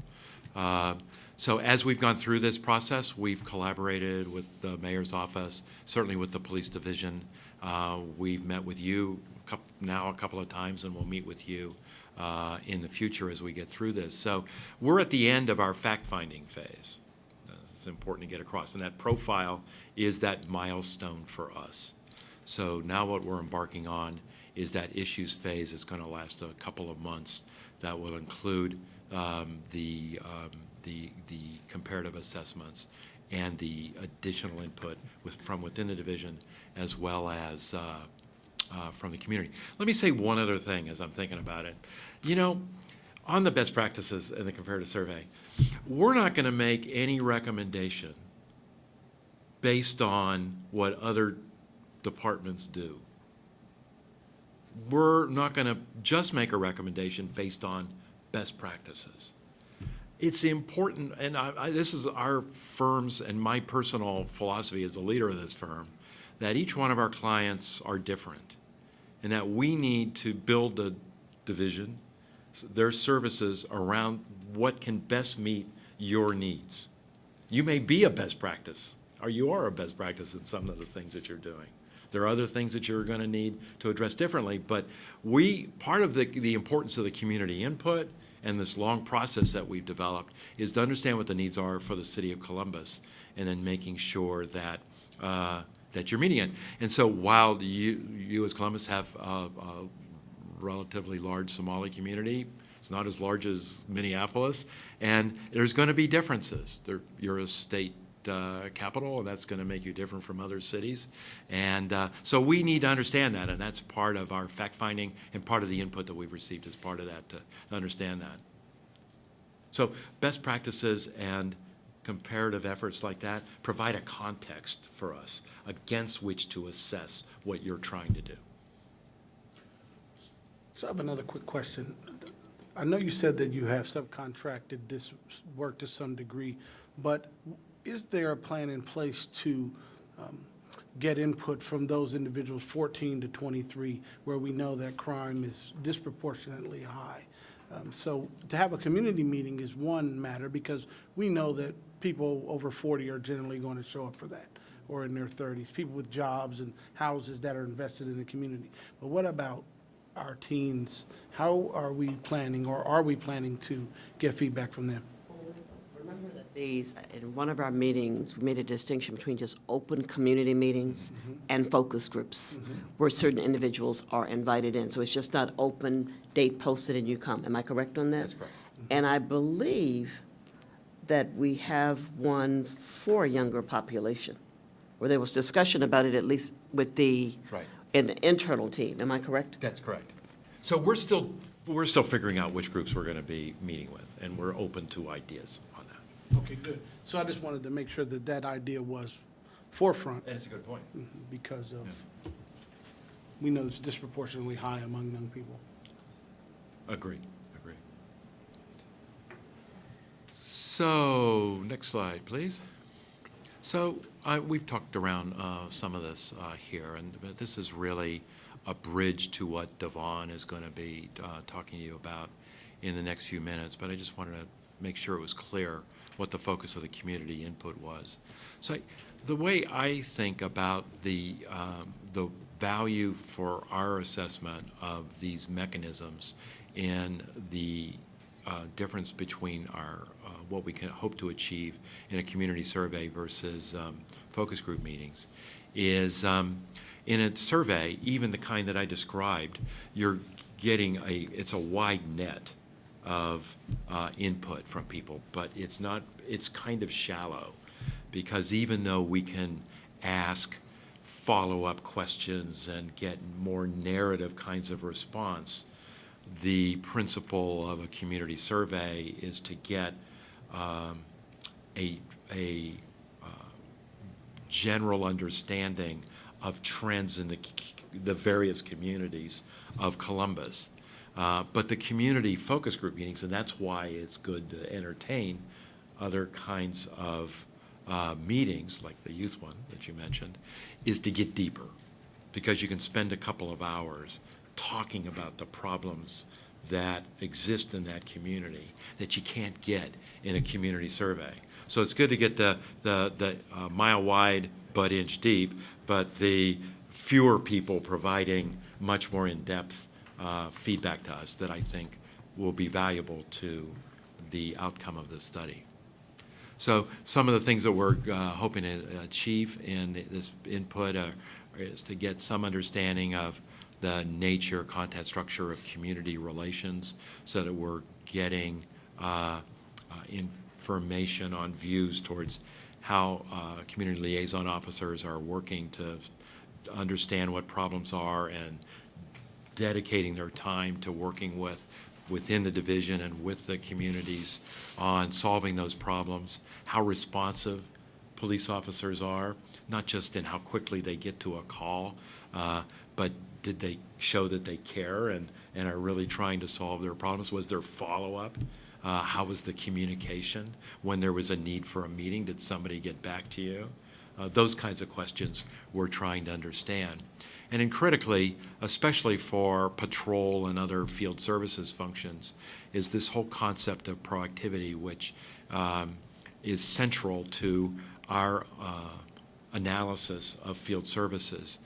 So as we've gone through this process, we've collaborated with the mayor's office, certainly with the police division. We've met with you now a couple of times, and we'll meet with you in the future as we get through this. So we're at the end of our fact-finding phase. It's important to get across, and that profile is that milestone for us. So now what we're embarking on is that issues phase. It's going to last a couple of months. That will include the comparative assessments and the additional input from within the division as well as from the community. Let me say one other thing as I'm thinking about it. You know, on the best practices in the comparative survey, we're not going to make any recommendation based on what other departments do. We're not going to just make a recommendation based on best practices. It's important, and this is our firm's and my personal philosophy as the leader of this firm, that each one of our clients are different, and that we need to build a division, their services around what can best meet your needs. You may be a best practice, or you are a best practice in some of the things that you're doing. There are other things that you're going to need to address differently, but part of the importance of the community input and this long process that we've developed is to understand what the needs are for the city of Columbus, and then making sure that that you're meeting it. And so while you as Columbus have a relatively large Somali community, It's not as large as Minneapolis, and there's going to be differences. You're a state capital, and that's going to make you different from other cities. And so we need to understand that, and that's part of our fact-finding and part of the input that we've received as part of that to understand that. So best practices and comparative efforts like that provide a context for us against which to assess what you're trying to do. So I have another quick question. I know you said that you have subcontracted this work to some degree, but is there a plan in place to get input from those individuals 14 to 23 where we know that crime is disproportionately high? So to have a community meeting is one matter because we know that people over 40 are generally going to show up for that, or in their 30s, people with jobs and houses that are invested in the community. But what about our teens? How are we planning, or are we planning to get feedback from them? Remember that in one of our meetings, we made a distinction between just open community meetings and focus groups, where certain individuals are invited in. So it's just not open, date posted, and you come. Am I correct on that? That's correct. And I believe that we have one for a younger population, where there was discussion about it, at least with Right. in the internal team. Am I correct? That's correct. So we're still figuring out which groups we're going to be meeting with, and we're open to ideas on that. Okay, good. So I just wanted to make sure that that idea was forefront. And it's a good point. Because of, we know it's disproportionately high among young people. Agree. So, next slide, please. So, we've talked around some of this here, and this is really a bridge to what Devon is going to be talking to you about in the next few minutes, but I just wanted to make sure it was clear what the focus of the community input was. So, the way I think about the value for our assessment of these mechanisms in the difference between our what we can hope to achieve in a community survey versus focus group meetings is in a survey, even the kind that I described, you're getting it's a wide net of input from people, but it's kind of shallow, because even though we can ask follow-up questions and get more narrative kinds of response, the principle of a community survey is to get a general understanding of trends in the various communities of Columbus. But the community focus group meetings, and that's why it's good to entertain other kinds of meetings, like the youth one that you mentioned, is to get deeper, because you can spend a couple of hours talking about the problems that exist in that community that you can't get in a community survey. So it's good to get the mile wide but inch deep, but the fewer people providing much more in-depth feedback to us that I think will be valuable to the outcome of this study. So some of the things that we're hoping to achieve in this input is to get some understanding of the nature, content, structure of community relations, so that we're getting information on views towards how community liaison officers are working to understand what problems are and dedicating their time to working within the division and with the communities on solving those problems, how responsive police officers are, not just in how quickly they get to a call, but did they show that they care and are really trying to solve their problems? Was there follow-up? How was the communication? When there was a need for a meeting, did somebody get back to you? Those kinds of questions we're trying to understand. And then critically, especially for patrol and other field services functions, is this whole concept of proactivity, which is central to our analysis of field services.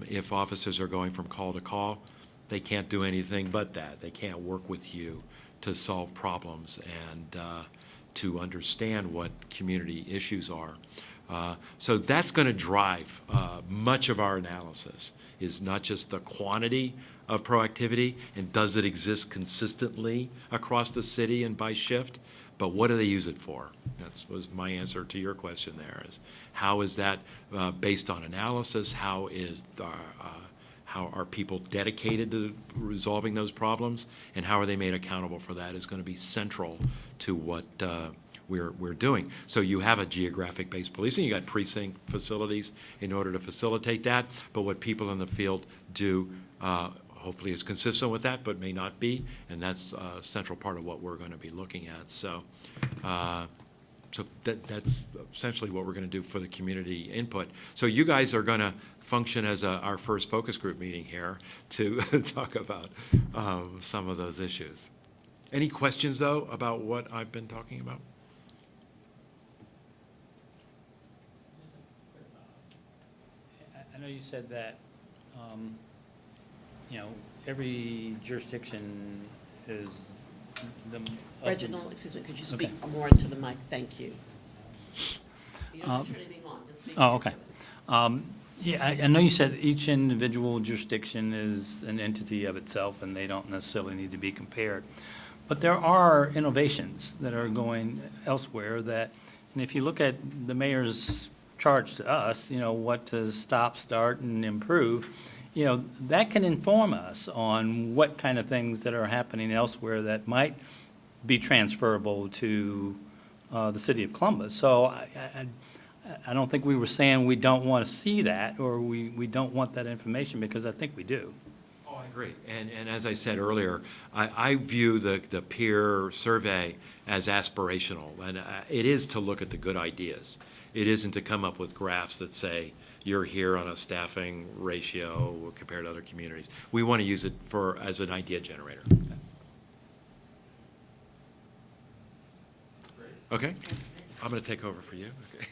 If officers are going from call to call, they can't do anything but that. They can't work with you to solve problems and to understand what community issues are. So that's going to drive much of our analysis, is not just the quantity of proactivity and does it exist consistently across the city and by shift, but what do they use it for? That was my answer to your question there, is how is that based on analysis? How are people dedicated to resolving those problems? And how are they made accountable for that is going to be central to what we're doing. So you have a geographic-based policing. You got precinct facilities in order to facilitate that. But what people in the field do hopefully is consistent with that, but may not be. And that's a central part of what we're going to be looking at. So that's essentially what we're going to do for the community input. So you guys are going to function as our first focus group meeting here to talk about some of those issues. Any questions, though, about what I've been talking about? I know you said that, every jurisdiction is the. Reginald, excuse me, could you speak Okay. more into the mic? Thank you. You don't have to turn anything on, just speak. Oh, okay. I know you said each individual jurisdiction is an entity of itself, and they don't necessarily need to be compared. But there are innovations that are going elsewhere that, and if you look at the mayor's charge to us, what to stop, start, and improve, that can inform us on what kind of things that are happening elsewhere that might be transferable to the city of Columbus. So I don't think we were saying we don't want to see that, or we don't want that information, because I think we do. Oh, I agree. And as I said earlier, I view the peer survey as aspirational, and it is to look at the good ideas. It isn't to come up with graphs that say you're here on a staffing ratio compared to other communities. We want to use it as an idea generator. Okay? I'm going to take over for you. Okay.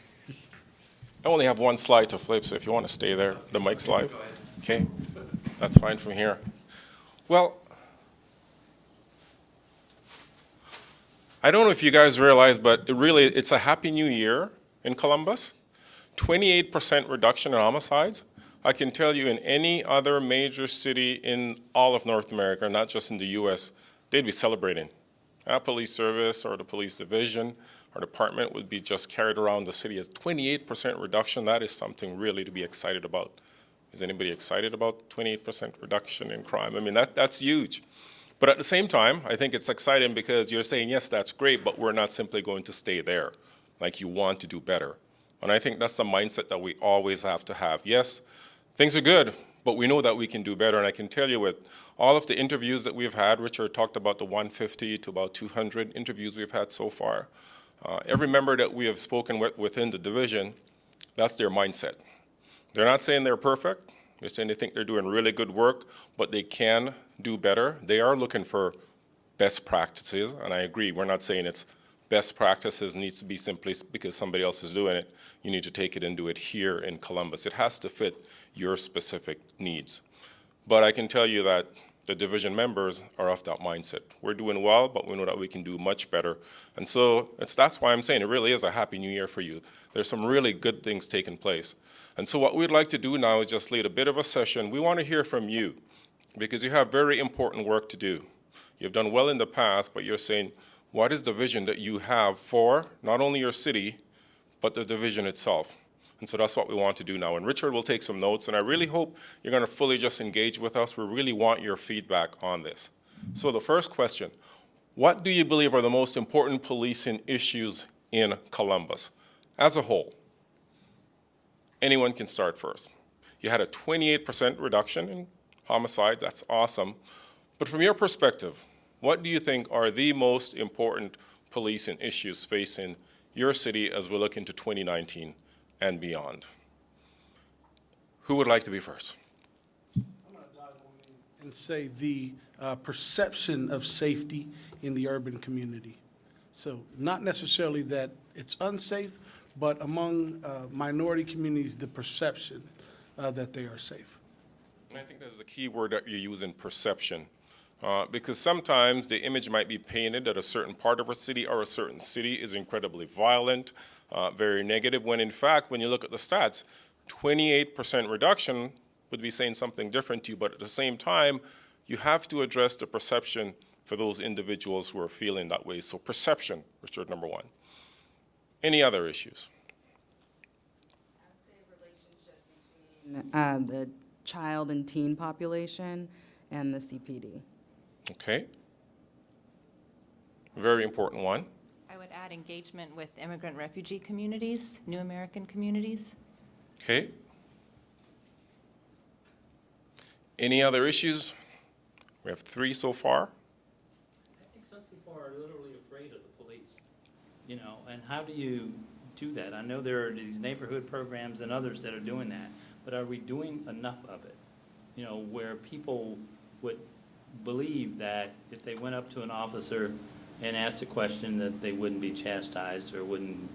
I only have one slide to flip, so if you want to stay there, the mic's live. Okay, that's fine from here. Well, I don't know if you guys realize, but it's a happy new year in Columbus. 28% reduction in homicides. I can tell you in any other major city in all of North America, not just in the US, they'd be celebrating. Our police service or the police division or department would be just carried around the city as 28% reduction. That is something really to be excited about. Is anybody excited about 28% reduction in crime? I mean, that's huge. But at the same time, I think it's exciting because you're saying, yes, that's great, but we're not simply going to stay there. Like, you want to do better. And I think that's the mindset that we always have to have. Yes, things are good, but we know that we can do better. And I can tell you, with all of the interviews that we've had, Richard talked about the 150 to about 200 interviews we've had so far. Every member that we have spoken with within the division, that's their mindset. They're not saying they're perfect. They're saying they think they're doing really good work, but they can do better. They are looking for best practices, and I agree. We're not saying it's best practices needs to be simply because somebody else is doing it. You need to take it and do it here in Columbus. It has to fit your specific needs. But I can tell you that the division members are of that mindset. We're doing well, but we know that we can do much better. And so that's why I'm saying it really is a happy new year for you. There's some really good things taking place. And so what we'd like to do now is just lead a bit of a session. We want to hear from you because you have very important work to do. You've done well in the past, but you're saying, what is the vision that you have for not only your city, but the division itself? And so that's what we want to do now. And Richard will take some notes, and I really hope you're going to fully just engage with us. We really want your feedback on this. So the first question, what do you believe are the most important policing issues in Columbus as a whole? Anyone can start first. You had a 28% reduction in homicide. That's awesome. But from your perspective, what do you think are the most important policing issues facing your city as we look into 2019 and beyond? Who would like to be first? I'm going to dive on in and say the perception of safety in the urban community. So not necessarily that it's unsafe, but among minority communities, the perception that they are safe. And I think that's the key word that you use in perception. Because sometimes the image might be painted that a certain part of a city or a certain city is incredibly violent, very negative, when in fact, when you look at the stats, 28% reduction would be saying something different to you, but at the same time, you have to address the perception for those individuals who are feeling that way. So perception, Richard, number one. Any other issues? I would say a relationship between the child and teen population and the CPD. Okay. Very important one. I would add engagement with immigrant refugee communities, new American communities. Okay. Any other issues? We have 3 so far. I think some people are literally afraid of the police, you know, and how do you do that? I know there are these neighborhood programs and others that are doing that, but are we doing enough of it? You know, where people would believe that if they went up to an officer and asked a question that they wouldn't be chastised or wouldn't,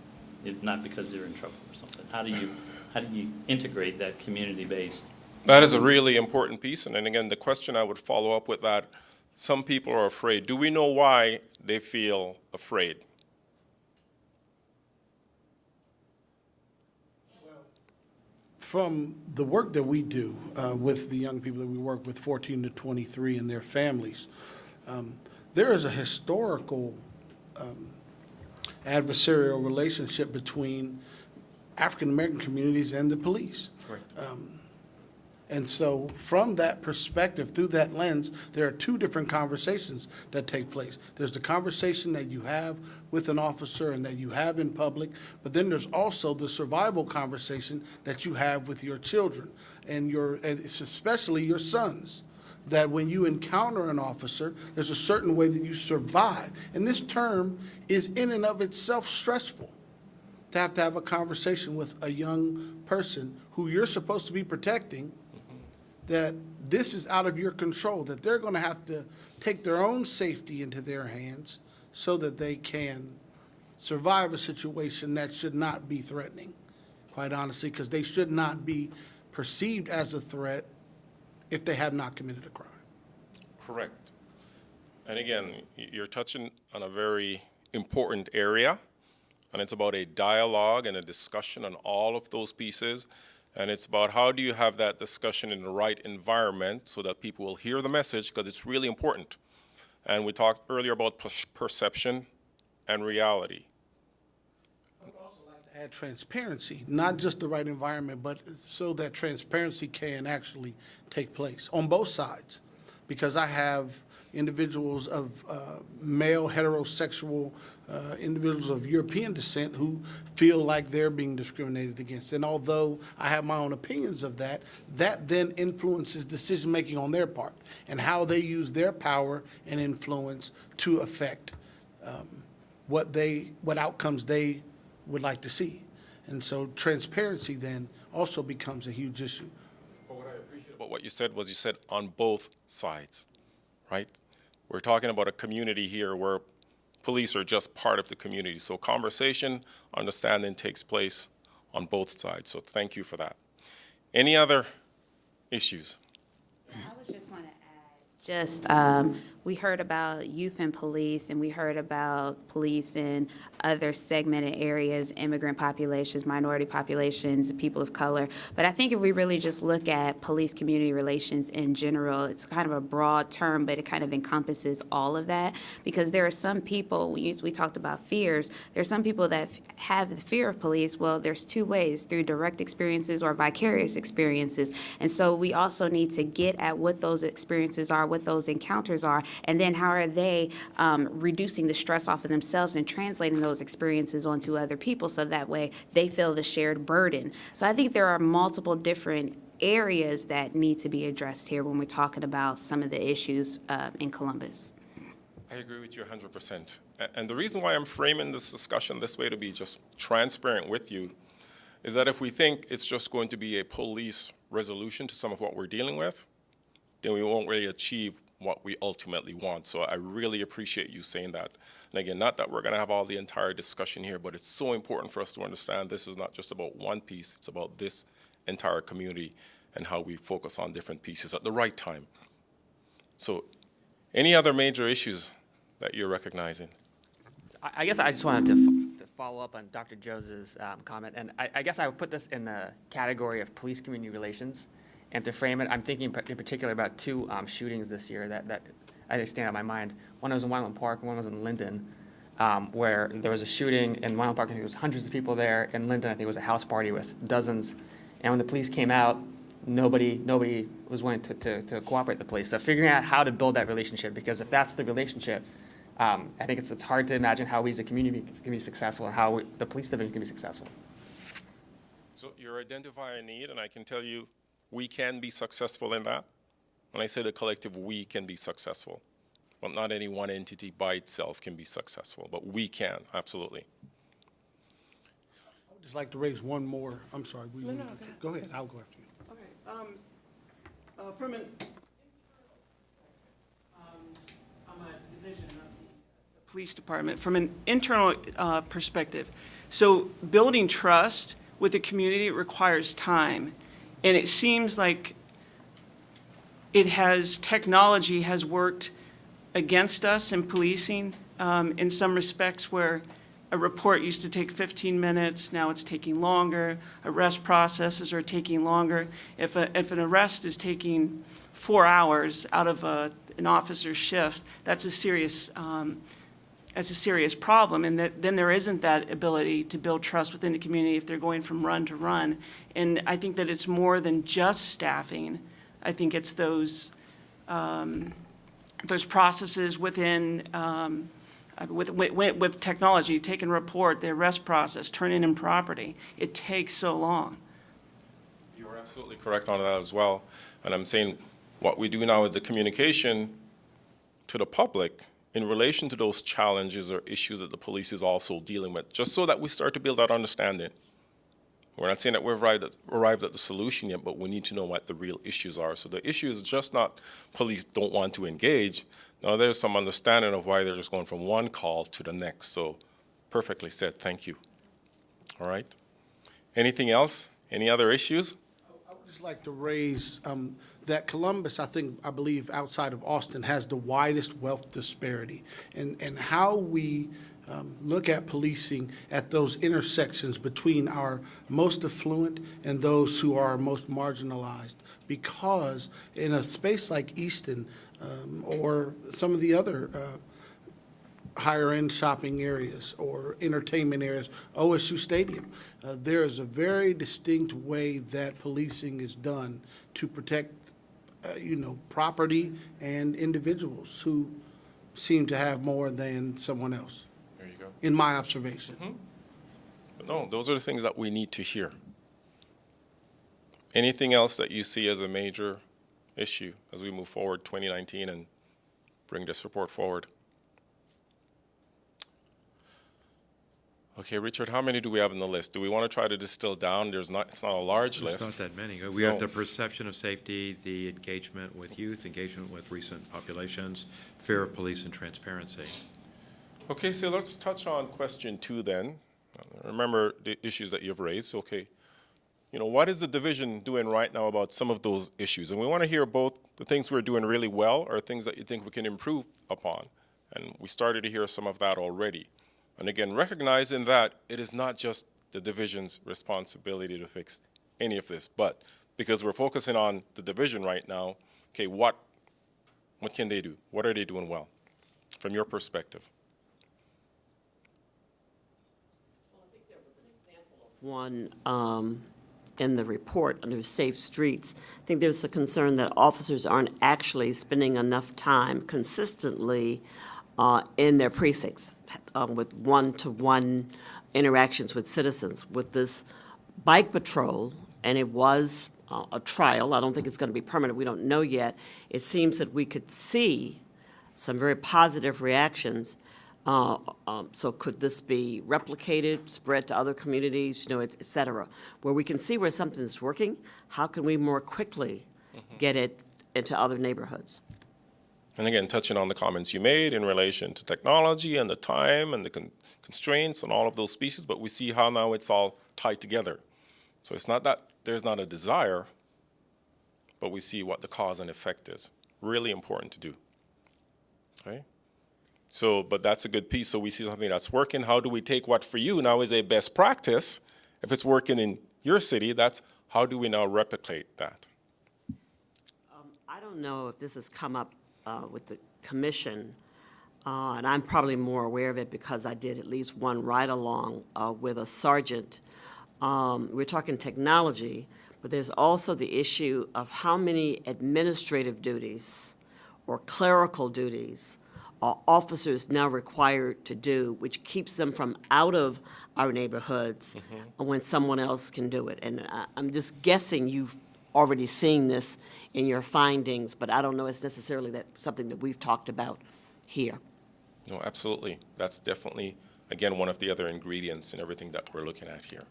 if not because they're in trouble or something. How do you integrate that community-based? That is a really important piece. And then again, the question I would follow up with that, some people are afraid. Do we know why they feel afraid? From the work that we do with the young people that we work with, 14 to 23, and their families, there is a historical adversarial relationship between African American communities and the police. Right. And so from that perspective, through that lens, there are 2 different conversations that take place. There's the conversation that you have with an officer and that you have in public, but then there's also the survival conversation that you have with your children and it's especially your sons. That when you encounter an officer, there's a certain way that you survive. And this term is in and of itself stressful. To have a conversation with a young person who you're supposed to be protecting, that this is out of your control, that they're going to have to take their own safety into their hands so that they can survive a situation that should not be threatening, quite honestly, because they should not be perceived as a threat if they have not committed a crime. Correct. And again, you're touching on a very important area, and it's about a dialogue and a discussion on all of those pieces. And it's about how do you have that discussion in the right environment so that people will hear the message, because it's really important. And we talked earlier about perception and reality. I would also like to add transparency, not just the right environment, but so that transparency can actually take place on both sides. Because I have individuals of male heterosexual individuals of European descent who feel like they're being discriminated against. And although I have my own opinions of that, that then influences decision-making on their part and how they use their power and influence to affect what outcomes they would like to see. And so transparency then also becomes a huge issue. But what I appreciate about what you said was you said on both sides, right? We're talking about a community here where police are just part of the community. So conversation, understanding takes place on both sides. So thank you for that. Any other issues? I was just want to add, we heard about youth and police, and we heard about police in other segmented areas, immigrant populations, minority populations, people of color. But I think if we really just look at police-community relations in general, it's kind of a broad term, but it kind of encompasses all of that. Because there are some people, we talked about fears, there are some people that have the fear of police. Well, there's 2 ways, through direct experiences or vicarious experiences. And so we also need to get at what those experiences are, what those encounters are, and then how are they reducing the stress off of themselves and translating those experiences onto other people so that way they feel the shared burden. So I think there are multiple different areas that need to be addressed here when we're talking about some of the issues in Columbus. I agree with you 100%. And the reason why I'm framing this discussion this way, to be just transparent with you, is that if we think it's just going to be a police resolution to some of what we're dealing with, then we won't really achieve what we ultimately want. So I really appreciate you saying that. And again, not that we're going to have all the entire discussion here, but it's so important for us to understand this is not just about one piece, it's about this entire community and how we focus on different pieces at the right time. So Any other major issues that you're recognizing? I guess I just wanted to follow up on Dr. Jose's comment, and I guess I would put this in the category of police-community relations. And to frame it, I'm thinking in particular about two shootings this year that I stand out in my mind. One was in Wyland Park, one was in Linden, where there was a shooting. In Wyland Park, I think there was hundreds of people there. In Linden, I think it was a house party with dozens. And when the police came out, nobody was willing to cooperate with the police. So figuring out how to build that relationship, because if that's the relationship, I think it's hard to imagine how we as a community can be successful and how the police division can be successful. So you're identifying a need, and I can tell you we can be successful in that. When I say the collective, we can be successful. But not any one entity by itself can be successful, but we can, absolutely. I would just like to raise one more, I'm sorry. Go ahead, I'll go after you. Okay, from an, I'm a division of the police department, from an internal perspective. So building trust with the community requires time. And it seems like technology has worked against us in policing in some respects, where a report used to take 15 minutes, now it's taking longer. Arrest processes are taking longer. If an arrest is taking 4 hours out of an officer's shift, that's a serious problem, and then there isn't that ability to build trust within the community if they're going from run to run. And I think that it's more than just staffing. I think it's those processes within, with technology, take and report, the arrest process, turning in property. It takes so long. You're absolutely correct on that as well. And I'm saying what we do now is the communication to the public in relation to those challenges or issues that the police is also dealing with, just so that we start to build that understanding. We're not saying that we've arrived at the solution yet, but we need to know what the real issues are. So the issue is just not police don't want to engage. Now there's some understanding of why they're just going from one call to the next. So perfectly said, thank you. All right. Anything else? Any other issues? I would just like to raise that Columbus, I believe outside of Austin, has the widest wealth disparity. And how we look at policing at those intersections between our most affluent and those who are most marginalized. Because in a space like Easton or some of the other higher-end shopping areas or entertainment areas, OSU Stadium, there is a very distinct way that policing is done to protect property and individuals who seem to have more than someone else. There you go. In my observation. Mm-hmm. But no, those are the things that we need to hear. Anything else that you see as a major issue as we move forward 2019 and bring this report forward? Okay, Richard, how many do we have on the list? Do we want to try to distill down? It's not a large list. There's not that many. We have the perception of safety, the engagement with youth, engagement with recent populations, fear of police, and transparency. Okay, so let's touch on question 2 then. Remember the issues that you've raised. Okay, what is the division doing right now about some of those issues? And we want to hear both the things we're doing really well or things that you think we can improve upon. And we started to hear some of that already. And again, recognizing that it is not just the division's responsibility to fix any of this, but because we're focusing on the division right now, okay, what can they do? What are they doing well from your perspective? Well, I think there was an example of one in the report under Safe Streets. I think there's a concern that officers aren't actually spending enough time consistently in their precincts with one-to-one interactions with citizens. With this bike patrol, and it was a trial, I don't think it's going to be permanent, we don't know yet, it seems that we could see some very positive reactions. So could this be replicated, spread to other communities, et cetera, where we can see where something's working? How can we more quickly get it into other neighborhoods? And again, touching on the comments you made in relation to technology and the time and the constraints and all of those pieces, but we see how now it's all tied together. So it's not that there's not a desire, but we see what the cause and effect is. Really important to do. Okay. So, but that's a good piece. So we see something that's working. How do we take what for you now is a best practice? If it's working in your city, that's how do we now replicate that? I don't know if this has come up with the commission, and I'm probably more aware of it because I did at least one ride-along with a sergeant. We're talking technology, but there's also the issue of how many administrative duties or clerical duties are officers now required to do, which keeps them from out of our neighborhoods when someone else can do it. And I'm just guessing you've already seen this in your findings, but I don't know it's necessarily something that we've talked about here. No, absolutely. That's definitely, again, one of the other ingredients in everything that we're looking at here.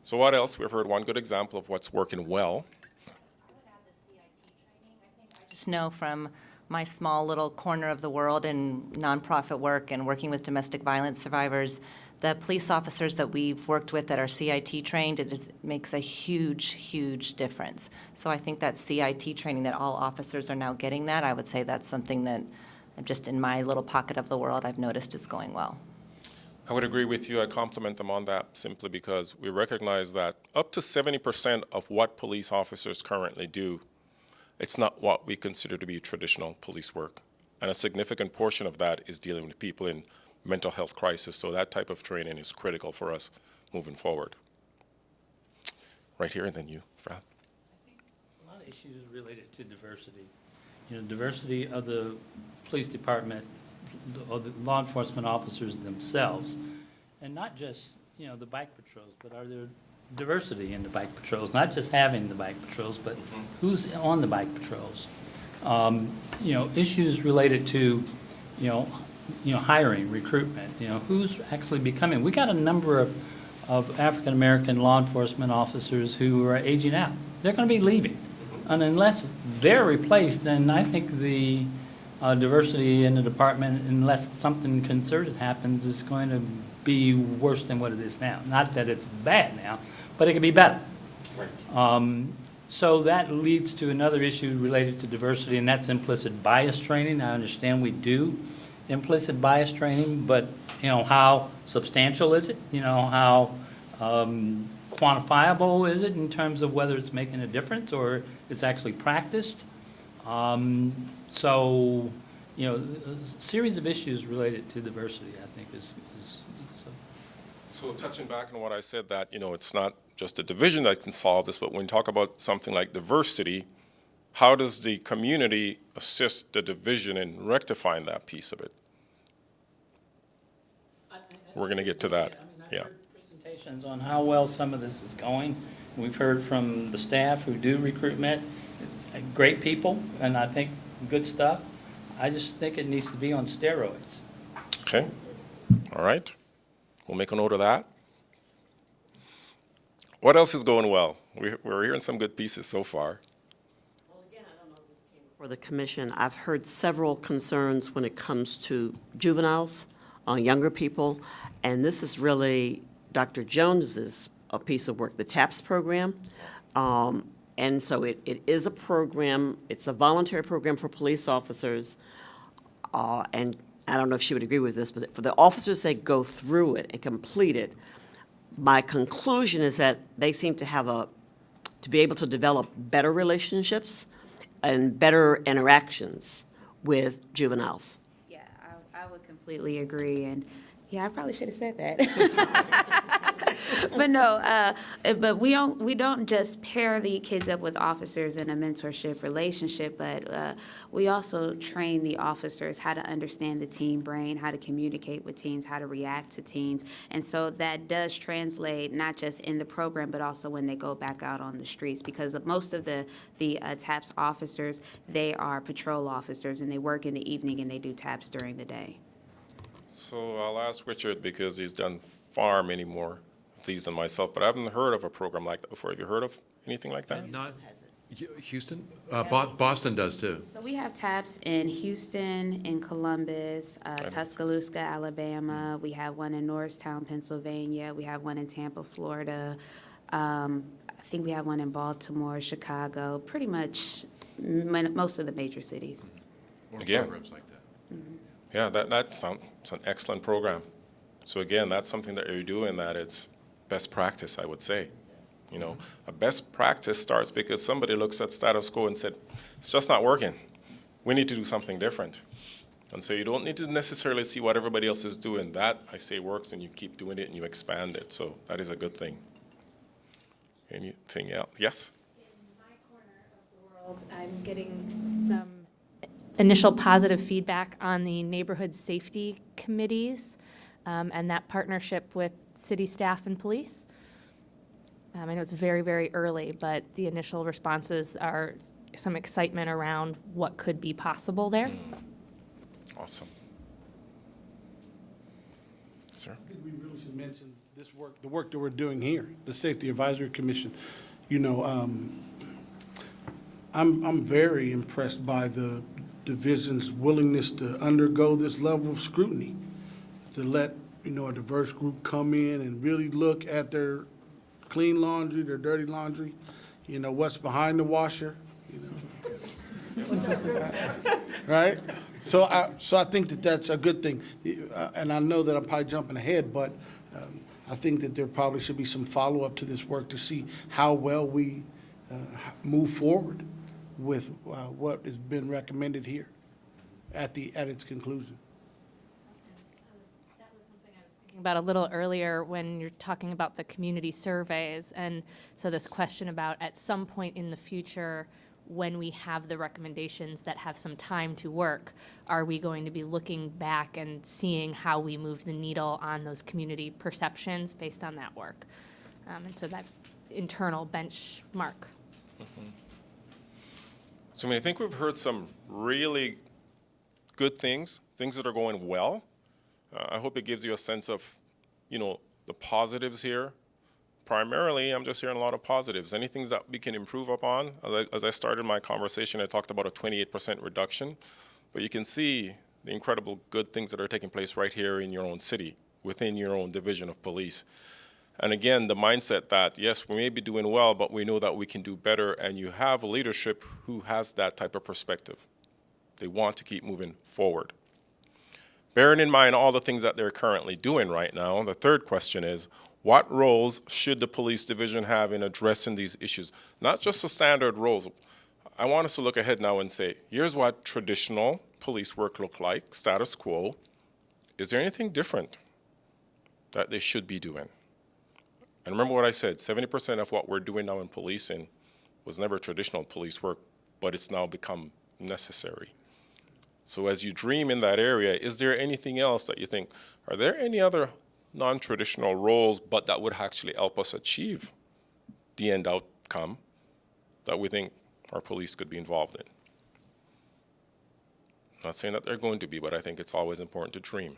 So what else? We've heard one good example of what's working well. Just know from my small little corner of the world in nonprofit work and working with domestic violence survivors, the police officers that we've worked with that are CIT trained, makes a huge, huge difference. So I think that CIT training, that all officers are now getting that, I would say that's something that just in my little pocket of the world I've noticed is going well. I would agree with you. I compliment them on that simply because we recognize that up to 70% of what police officers currently do, it's not what we consider to be traditional police work. And a significant portion of that is dealing with people in mental health crisis. So that type of training is critical for us moving forward. Right here, and then you, Fran. A lot of issues related to diversity. You know, diversity of the police department, or the law enforcement officers themselves, and not just, you know, the bike patrols, but are there diversity in the bike patrols, not just having the bike patrols, but who's on the bike patrols? You know, issues related to, you know, hiring, recruitment, you know, who's actually becoming. We got a number of African-American law enforcement officers who are aging out. They're going to be leaving. And unless they're replaced, then I think the diversity in the department, unless something concerted happens, is going to be worse than what it is now. Not that it's bad now, but it could be better. Right. So that leads to another issue related to diversity, and that's implicit bias training. I understand we do implicit bias training, but, you know, how substantial is it? You know, how quantifiable is it in terms of whether it's making a difference or it's actually practiced? So, you know, a series of issues related to diversity, I think, is So touching back on what I said, that, you know, it's not just a division that can solve this, but when you talk about something like diversity, how does the community assist the division in rectifying that piece of it? We're going to get to that. Yeah. presentations on how well some of this is going. We've heard from the staff who do recruitment. It's great people, and I think good stuff. I just think it needs to be on steroids. Okay. All right. We'll make a note of that. What else is going well? We're hearing some good pieces so far. Well, again, I don't know if this came before the commission. I've heard several concerns when it comes to juveniles, younger people, and this is really Dr. Jones's piece of work, the TAPS program. And so it is a program, it's a voluntary program for police officers, and I don't know if she would agree with this, but for the officers that go through it and complete it, my conclusion is that they seem to have to be able to develop better relationships and better interactions with juveniles. Yeah, I would completely agree, and yeah, I probably should have said that. But no, but we don't just pair the kids up with officers in a mentorship relationship, but we also train the officers how to understand the teen brain, how to communicate with teens, how to react to teens, and so that does translate not just in the program, but also when they go back out on the streets, because most of the TAPS officers, they are patrol officers, and they work in the evening and they do TAPS during the day. So I'll ask Richard, because he's done far many more of these than myself, but I haven't heard of a program like that before. Have you heard of anything like that? Not Houston? Boston does too. So we have TAPS in Houston, in Columbus, Tuscaloosa, Alabama. We have one in Norristown, Pennsylvania. We have one in Tampa, Florida. I think we have one in Baltimore, Chicago, pretty much most of the major cities. More again, programs like that. yeah, that's an excellent program. So again, that's something that you're doing that it's best practice, I would say. You know, a best practice starts because somebody looks at status quo and said, it's just not working. We need to do something different. And so you don't need to necessarily see what everybody else is doing. That, I say, works, and you keep doing it and you expand it. So that is a good thing. Anything else? Yes? I'm getting some initial positive feedback on the neighborhood safety committees and that partnership with city staff and police. I know it's very, very early, but the initial responses are some excitement around what could be possible there. Awesome. Sir? I think we really should mention this work, the work that we're doing here, the Safety Advisory Commission. You know, I'm very impressed by the division's willingness to undergo this level of scrutiny, to let, you know, a diverse group come in and really look at their clean laundry, their dirty laundry, you know, what's behind the washer, you know. Right? So I think that that's a good thing. And I know that I'm probably jumping ahead, but I think that there probably should be some follow-up to this work to see how well we move forward with what has been recommended here at its conclusion. About a little earlier when you're talking about the community surveys, and so this question about at some point in the future when we have the recommendations that have some time to work, are we going to be looking back and seeing how we moved the needle on those community perceptions based on that work? And so that internal benchmark. So I mean, I think we've heard some really good things that are going well. I hope it gives you a sense of, you know, the positives here. Primarily, I'm just hearing a lot of positives. Any things that we can improve upon? As I started my conversation, I talked about a 28% reduction. But you can see the incredible good things that are taking place right here in your own city, within your own division of police. And again, the mindset that, yes, we may be doing well, but we know that we can do better, and you have leadership who has that type of perspective. They want to keep moving forward. Bearing in mind all the things that they're currently doing right now, the third question is, what roles should the police division have in addressing these issues? Not just the standard roles. I want us to look ahead now and say, here's what traditional police work look like, status quo. Is there anything different that they should be doing? And remember what I said, 70% of what we're doing now in policing was never traditional police work, but it's now become necessary. So as you dream in that area, is there anything else that you think, are there any other non-traditional roles, but that would actually help us achieve the end outcome that we think our police could be involved in? Not saying that they're going to be, but I think it's always important to dream.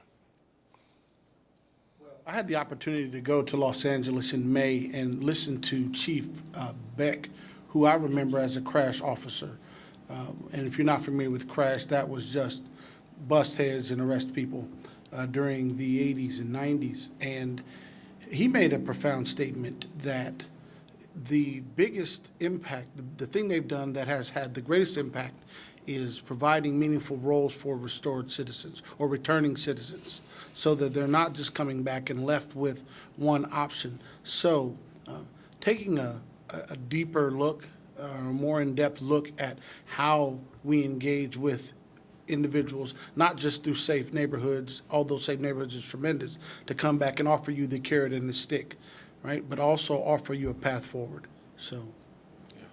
I had the opportunity to go to Los Angeles in May and listen to Chief Beck, who I remember as a crash officer. And if you're not familiar with crash, that was just bust heads and arrest people during the 80s and 90s. And he made a profound statement that the biggest impact, the thing they've done that has had the greatest impact is providing meaningful roles for restored citizens or returning citizens so that they're not just coming back and left with one option. So taking a deeper look, a more in-depth look at how we engage with individuals, not just through safe neighborhoods, although safe neighborhoods is tremendous, to come back and offer you the carrot and the stick, right? But also offer you a path forward. So, yeah.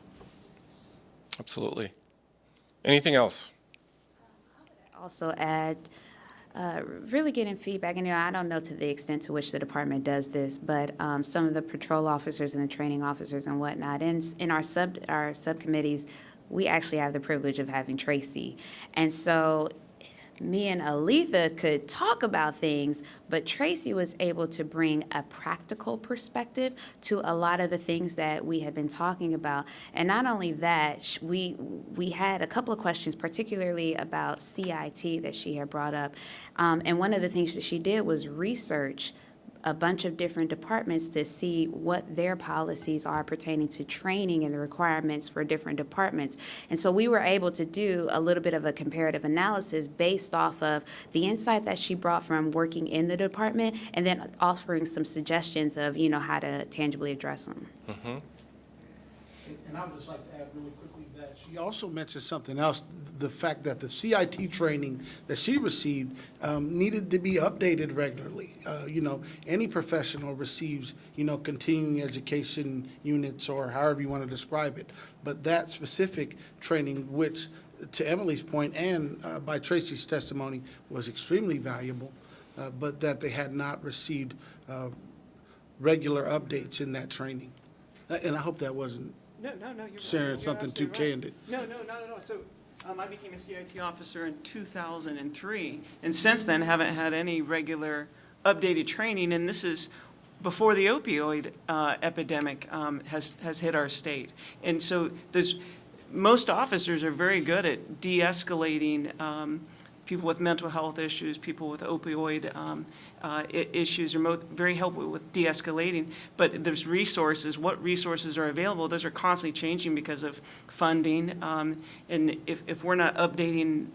Absolutely. Anything else? Also add, really getting feedback, and I don't know to the extent to which the department does this, but some of the patrol officers and the training officers and whatnot, in our subcommittees, we actually have the privilege of having Tracy. And so me and Aletha could talk about things, but Tracy was able to bring a practical perspective to a lot of the things that we had been talking about. And not only that, we had a couple of questions, particularly about CIT that she had brought up. And one of the things that she did was research a bunch of different departments to see what their policies are pertaining to training and the requirements for different departments. And so we were able to do a little bit of a comparative analysis based off of the insight that she brought from working in the department, and then offering some suggestions of, you know, how to tangibly address them. And I would just like to add really quickly that she also mentioned something else, the fact that the CIT training that she received needed to be updated regularly. You know, any professional receives, you know, continuing education units or however you want to describe it. But that specific training, which to Emily's point and by Tracy's testimony was extremely valuable, but that they had not received regular updates in that training. And I hope that wasn't No, you're right. sharing You're something too absolutely candid. right. No, not at all. So I became a CIT officer in 2003, and since then haven't had any regular updated training, and this is before the opioid epidemic has hit our state. And so most officers are very good at de-escalating people with mental health issues, people with opioid issues are very helpful with de-escalating. But there's resources. What resources are available? Those are constantly changing because of funding. And if we're not updating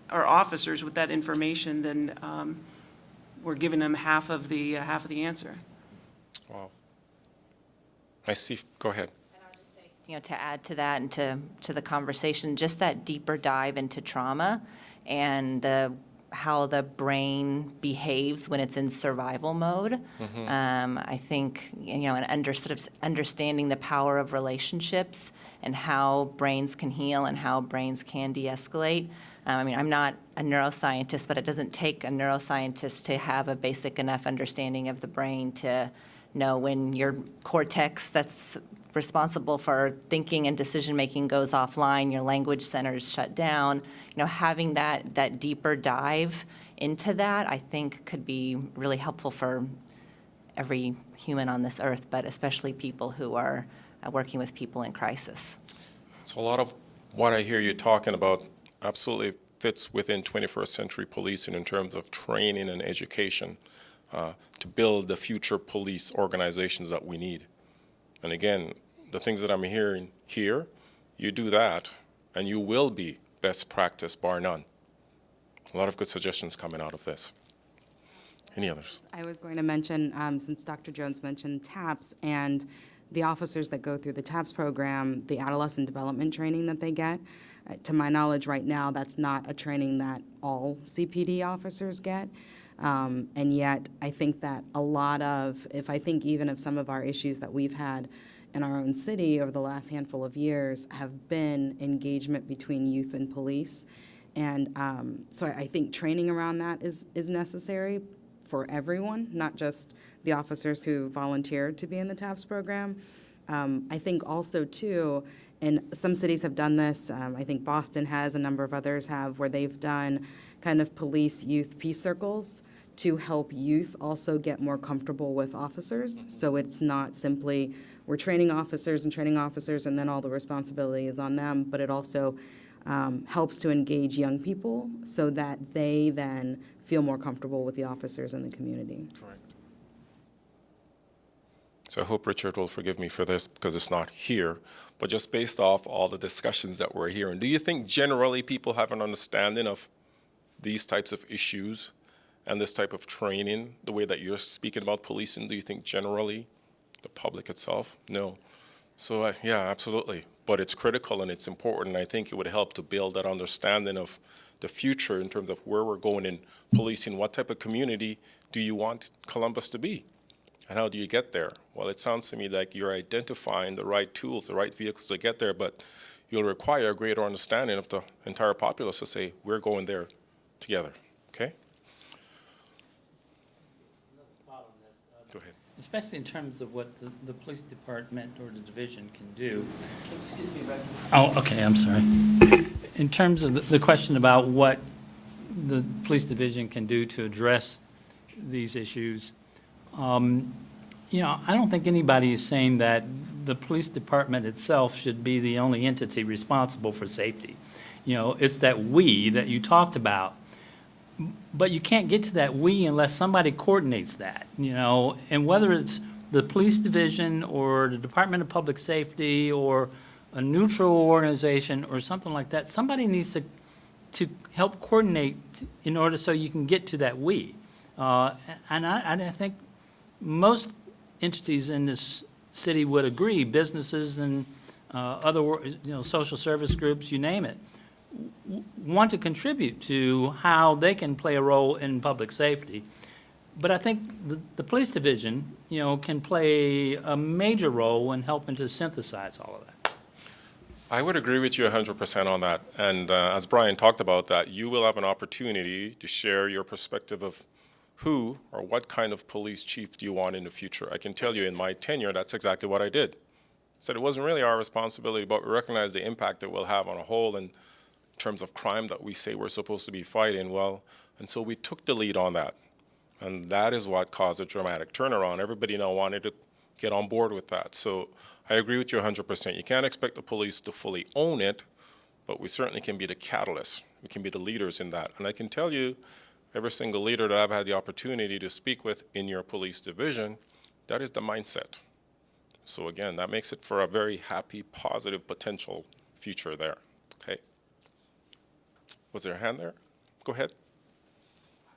our officers with that information, then we're giving them half of the answer. Wow. I see. Go ahead. You know, to add to that and to the conversation, just that deeper dive into trauma and how the brain behaves when it's in survival mode. I think, you know, and sort of understanding the power of relationships and how brains can heal and how brains can de-escalate. I mean, I'm not a neuroscientist, but it doesn't take a neuroscientist to have a basic enough understanding of the brain to know when your cortex that's responsible for thinking and decision-making goes offline, your language centers shut down. You know, having that deeper dive into that, I think, could be really helpful for every human on this earth, but especially people who are working with people in crisis. So a lot of what I hear you talking about absolutely fits within 21st century policing in terms of training and education to build the future police organizations that we need. And again, the things that I'm hearing here, you do that, and you will be best practice, bar none. A lot of good suggestions coming out of this. Any others? I was going to mention, since Dr. Jones mentioned TAPS and the officers that go through the TAPS program, the adolescent development training that they get, to my knowledge right now, that's not a training that all CPD officers get. And yet, I think that a lot of, if I think even of some of our issues that we've had in our own city over the last handful of years have been engagement between youth and police. And so I think training around that is necessary for everyone, not just the officers who volunteered to be in the TAPS program. I think also, too, and some cities have done this, I think Boston has, a number of others have, where they've done kind of police youth peace circles to help youth also get more comfortable with officers. So it's not simply we're training officers and then all the responsibility is on them, but it also helps to engage young people so that they then feel more comfortable with the officers in the community. Correct. So I hope Richard will forgive me for this because it's not here, but just based off all the discussions that we're hearing, do you think generally people have an understanding of these types of issues and this type of training, the way that you're speaking about policing? Do you think generally the public itself? No. So yeah, absolutely. But it's critical and it's important. And I think it would help to build that understanding of the future in terms of where we're going in policing. What type of community do you want Columbus to be? And how do you get there? Well, it sounds to me like you're identifying the right tools, the right vehicles to get there, but you'll require a greater understanding of the entire populace to say, we're going there together, okay? Go ahead. Especially in terms of what the police department or the division can do. Excuse me, Brady. Oh, okay, I'm sorry. In terms of the question about what the police division can do to address these issues, you know, I don't think anybody is saying that the police department itself should be the only entity responsible for safety. You know, it's that we that you talked about But you can't get to that we unless somebody coordinates that, you know, and whether it's the police division or the Department of Public Safety or a neutral organization or something like that, somebody needs to help coordinate in order so you can get to that we. And I think most entities in this city would agree, businesses and other, social service groups, you name it, want to contribute to how they can play a role in public safety. But I think the police division, can play a major role in helping to synthesize all of that. I would agree with you 100% on that. And as Brian talked about that, you will have an opportunity to share your perspective of who or what kind of police chief do you want in the future. I can tell you in my tenure, that's exactly what I did. I said it wasn't really our responsibility, but we recognize the impact it will have on a whole in terms of crime that we say we're supposed to be fighting. Well, and so we took the lead on that. And that is what caused a dramatic turnaround. Everybody now wanted to get on board with that. So I agree with you 100%. You can't expect the police to fully own it, but we certainly can be the catalyst. We can be the leaders in that. And I can tell you, every single leader that I've had the opportunity to speak with in your police division, that is the mindset. So again, that makes it for a very happy, positive, potential future there. Okay. Was there a hand there? Go ahead.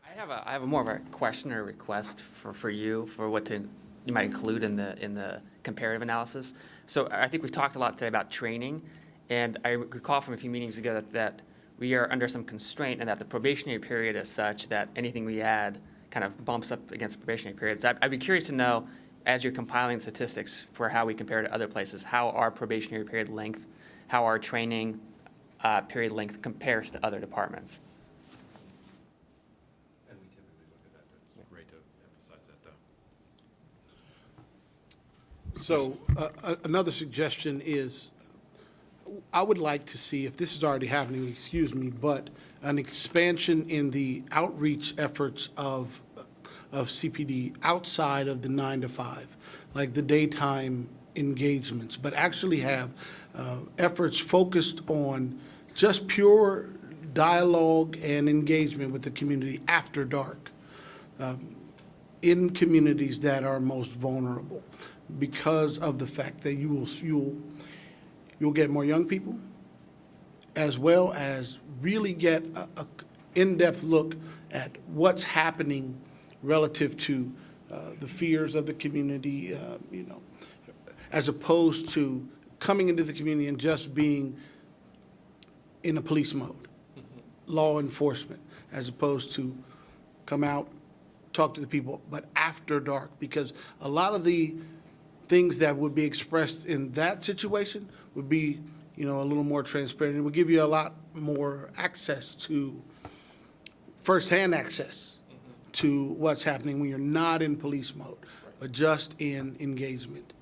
I have a more of a question or request for you for what you might include in the comparative analysis. So I think we've talked a lot today about training, and I recall from a few meetings ago that we are under some constraint and that the probationary period is such that anything we add kind of bumps up against the probationary period. So I'd be curious to know, as you're compiling statistics for how we compare to other places, how our probationary period length, how our training period length compares to other departments. And we typically look at that. That's great to emphasize that, though. So another suggestion is, I would like to see, if this is already happening, excuse me, but an expansion in the outreach efforts of CPD outside of the 9 to 5, like the daytime engagements, but actually have efforts focused on just pure dialogue and engagement with the community after dark, in communities that are most vulnerable, because of the fact that you'll get more young people, as well as really get a in-depth look at what's happening relative to the fears of the community, as opposed to coming into the community and just being in a police mode, law enforcement, as opposed to come out, talk to the people, but after dark, because a lot of the things that would be expressed in that situation would be, a little more transparent. It would give you a lot more access to, firsthand access to what's happening when you're not in police mode, but just in engagement.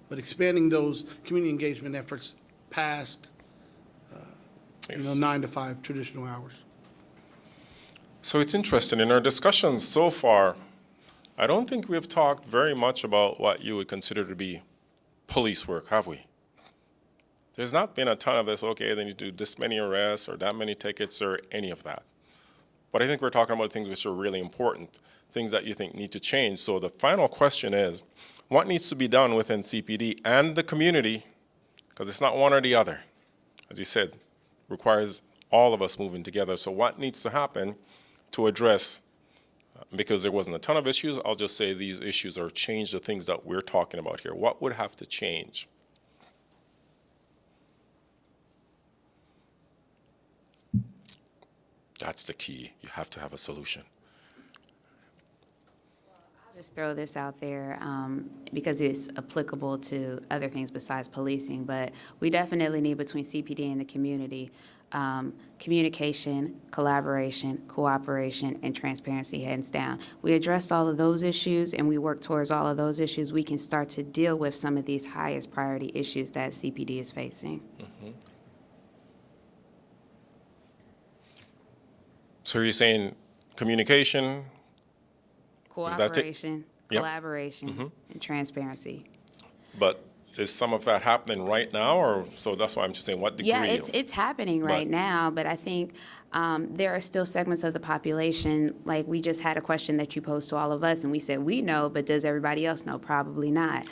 But expanding those community engagement efforts past, 9 to 5 traditional hours. So it's interesting, in our discussions so far, I don't think we've talked very much about what you would consider to be police work, have we? There's not been a ton of this, okay, then you do this many arrests or that many tickets or any of that. But I think we're talking about things which are really important, things that you think need to change. So the final question is, what needs to be done within CPD and the community, because it's not one or the other, as you said, requires all of us moving together. So what needs to happen to address, because there wasn't a ton of issues, I'll just say these issues or change the things that we're talking about here. What would have to change? That's the key. You have to have a solution. I'll just throw this out there because it's applicable to other things besides policing, but we definitely need, between CPD and the community, communication, collaboration, cooperation, and transparency, hands down. We addressed all of those issues and we work towards all of those issues. We can start to deal with some of these highest priority issues that CPD is facing. Mm-hmm. So you're saying communication? Cooperation, Yep. collaboration, and transparency. But is some of that happening right now, or, so that's why I'm just saying, what degree? Yeah, it's happening right now, but I think there are still segments of the population, like we just had a question that you posed to all of us, and we said we know, but does everybody else know? Probably not.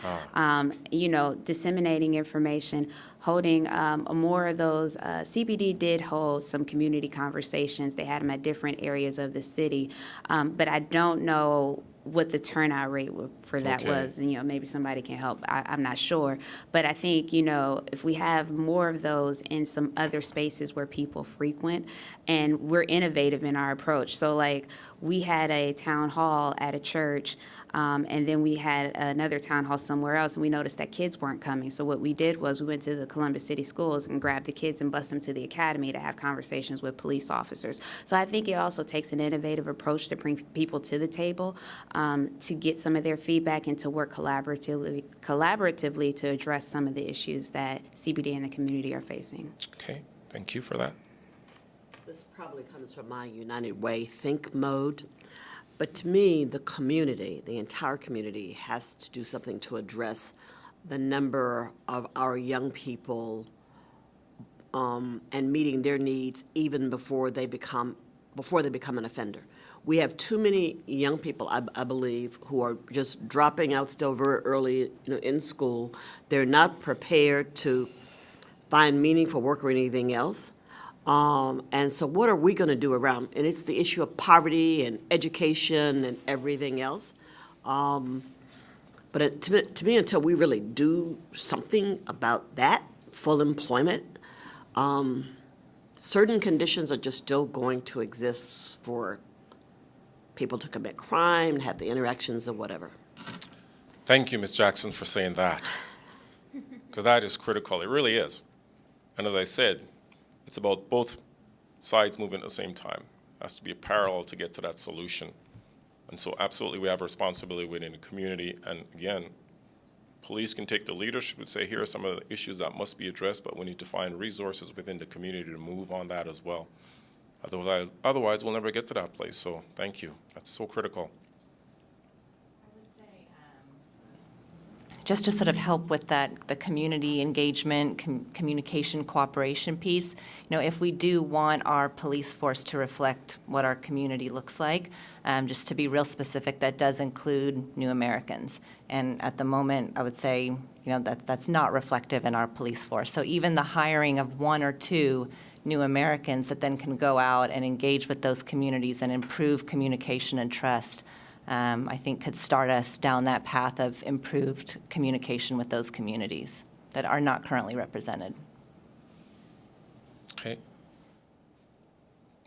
Disseminating information, holding more of those. CBD did hold some community conversations. They had them at different areas of the city, but I don't know what the turnout rate for that was, and maybe somebody can help. I'm not sure, but I think if we have more of those in some other spaces where people frequent, and we're innovative in our approach. So like we had a town hall at a church, and then we had another town hall somewhere else, and we noticed that kids weren't coming. So what we did was we went to the Columbus City Schools and grabbed the kids and bused them to the academy to have conversations with police officers. So I think it also takes an innovative approach to bring people to the table, to get some of their feedback and to work collaboratively to address some of the issues that CBD and the community are facing. Okay, thank you for that. This probably comes from my United Way think mode, but to me, the community, the entire community, has to do something to address the number of our young people and meeting their needs even before they become an offender. We have too many young people, I believe, who are just dropping out still very early, in school. They're not prepared to find meaningful work or anything else. And so what are we going to do around? And it's the issue of poverty and education and everything else. But to me, until we really do something about that, full employment, certain conditions are just still going to exist for people to commit crime and have the interactions or whatever. Thank you, Ms. Jackson, for saying that, because that is critical. It really is. And as I said, it's about both sides moving at the same time. It has to be a parallel to get to that solution. And so absolutely we have a responsibility within the community. And again, police can take the leadership and say, here are some of the issues that must be addressed, but we need to find resources within the community to move on that as well. Otherwise, we'll never get to that place. So thank you. That's so critical. Just to sort of help with that, the community engagement, communication, cooperation piece, if we do want our police force to reflect what our community looks like, just to be real specific, that does include new Americans. And at the moment, I would say, that's not reflective in our police force. So even the hiring of 1 or 2 new Americans that then can go out and engage with those communities and improve communication and trust, I think could start us down that path of improved communication with those communities that are not currently represented. Okay.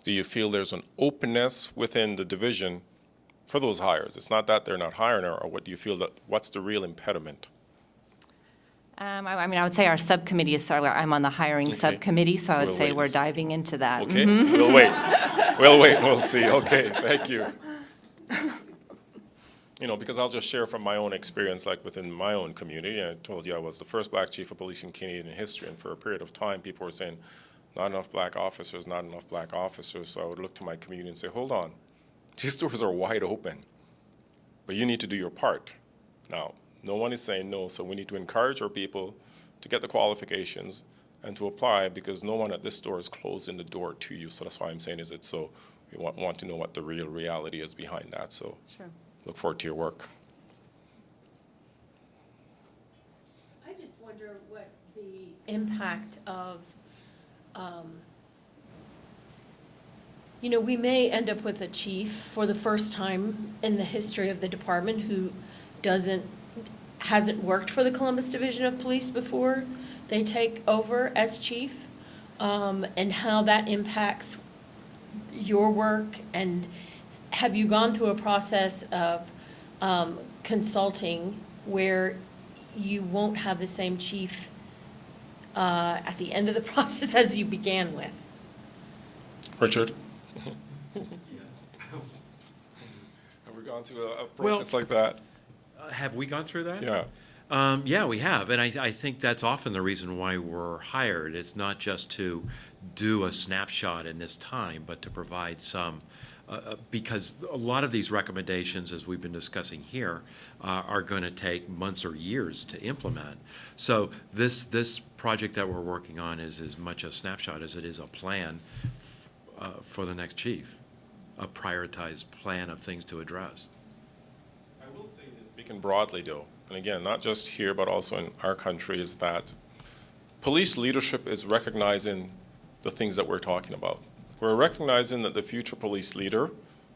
Do you feel there's an openness within the division for those hires? It's not that they're not hiring, or what do you feel what's the real impediment? I would say our subcommittee is, I'm on the hiring subcommittee, so I would say we're diving into that. Okay, we'll wait. We'll wait and we'll see. Okay, thank you. Because I'll just share from my own experience, like within my own community. I told you I was the first black chief of police in Canadian history, and for a period of time, people were saying, not enough black officers, not enough black officers. So I would look to my community and say, hold on, these doors are wide open, but you need to do your part. Now, no one is saying no, so we need to encourage our people to get the qualifications and to apply, because no one at this door is closing the door to you. So that's why I'm saying so we want to know what the real reality is behind that. So sure. Look forward to your work. I just wonder what the impact of, we may end up with a chief for the first time in the history of the department who hasn't worked for the Columbus Division of Police before they take over as chief, and how that impacts your work. And have you gone through a process of consulting where you won't have the same chief at the end of the process as you began with? Richard? Have we gone through a process like that? Have we gone through that? Yeah. Yeah, we have, and I think that's often the reason why we're hired. It's not just to do a snapshot in this time, but to provide some because a lot of these recommendations, as we've been discussing here, are going to take months or years to implement. So this project that we're working on is as much a snapshot as it is a plan for the next chief, a prioritized plan of things to address. I will say this, speaking broadly though, and again, not just here, but also in our country, is that police leadership is recognizing the things that we're talking about. We're recognizing that the future police leader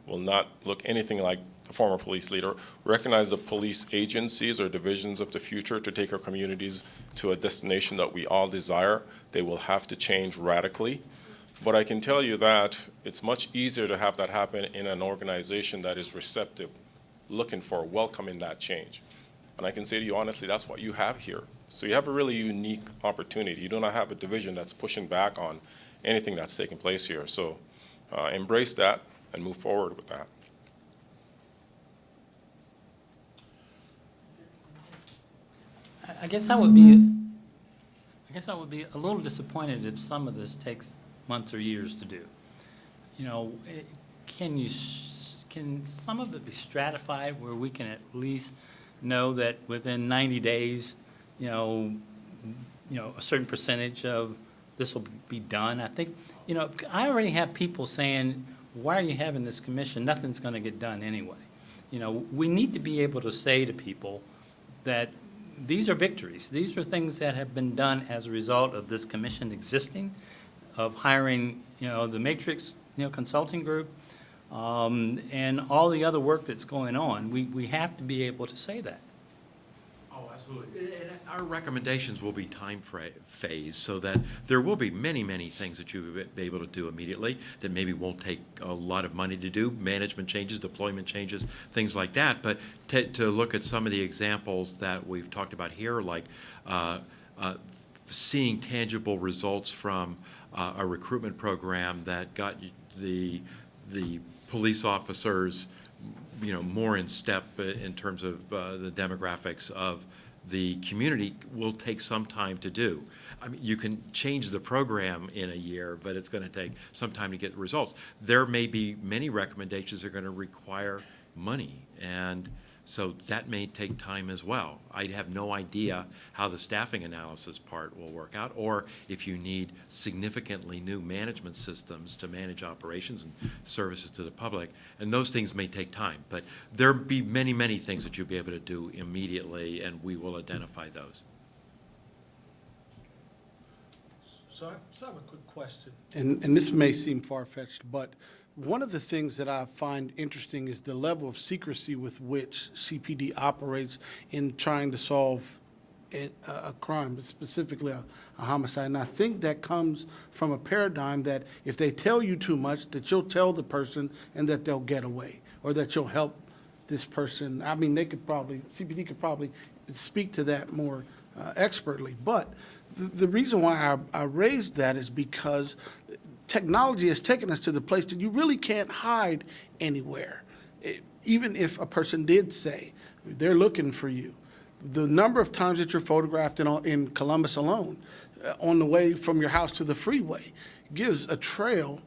will not look anything like the former police leader. We recognize the police agencies or divisions of the future to take our communities to a destination that we all desire. They will have to change radically. But I can tell you that it's much easier to have that happen in an organization that is receptive, looking for, welcoming that change. And I can say to you honestly, that's what you have here. So you have a really unique opportunity. You do not have a division that's pushing back on anything that's taking place here. So embrace that and move forward with that. I guess I would be a little disappointed if some of this takes months or years to do. You know, can some of it be stratified where we can at least know that within 90 days, you know, a certain percentage of this will be done? I think, you know, I already have people saying, why are you having this commission? Nothing's going to get done anyway. You know, we need to be able to say to people that these are victories. These are things that have been done as a result of this commission existing, of hiring, you know, the Matrix, you know, consulting group, and all the other work that's going on. We have to be able to say that. Oh, absolutely. And our recommendations will be time phased so that there will be many, many things that you will be able to do immediately that maybe won't take a lot of money to do, management changes, deployment changes, things like that. But to look at some of the examples that we've talked about here, like seeing tangible results from a recruitment program that got the police officers, you know, more in step in terms of the demographics of the community, will take some time to do. I mean, you can change the program in a year, but it's going to take some time to get results. There may be many recommendations that are going to require money, and so that may take time as well. I have no idea how the staffing analysis part will work out, or if you need significantly new management systems to manage operations and services to the public, and those things may take time. But there'll be many, many things that you'll be able to do immediately, and we will identify those. So I have a quick question, and this may seem far-fetched, but one of the things that I find interesting is the level of secrecy with which CPD operates in trying to solve a crime, but specifically a homicide. And I think that comes from a paradigm that if they tell you too much, that you'll tell the person and that they'll get away, or that you'll help this person. I mean, CPD could probably speak to that more expertly. But the reason why I raised that is because technology has taken us to the place that you really can't hide anywhere. Even if a person did say they're looking for you, the number of times that you're photographed in Columbus alone, on the way from your house to the freeway, gives a trail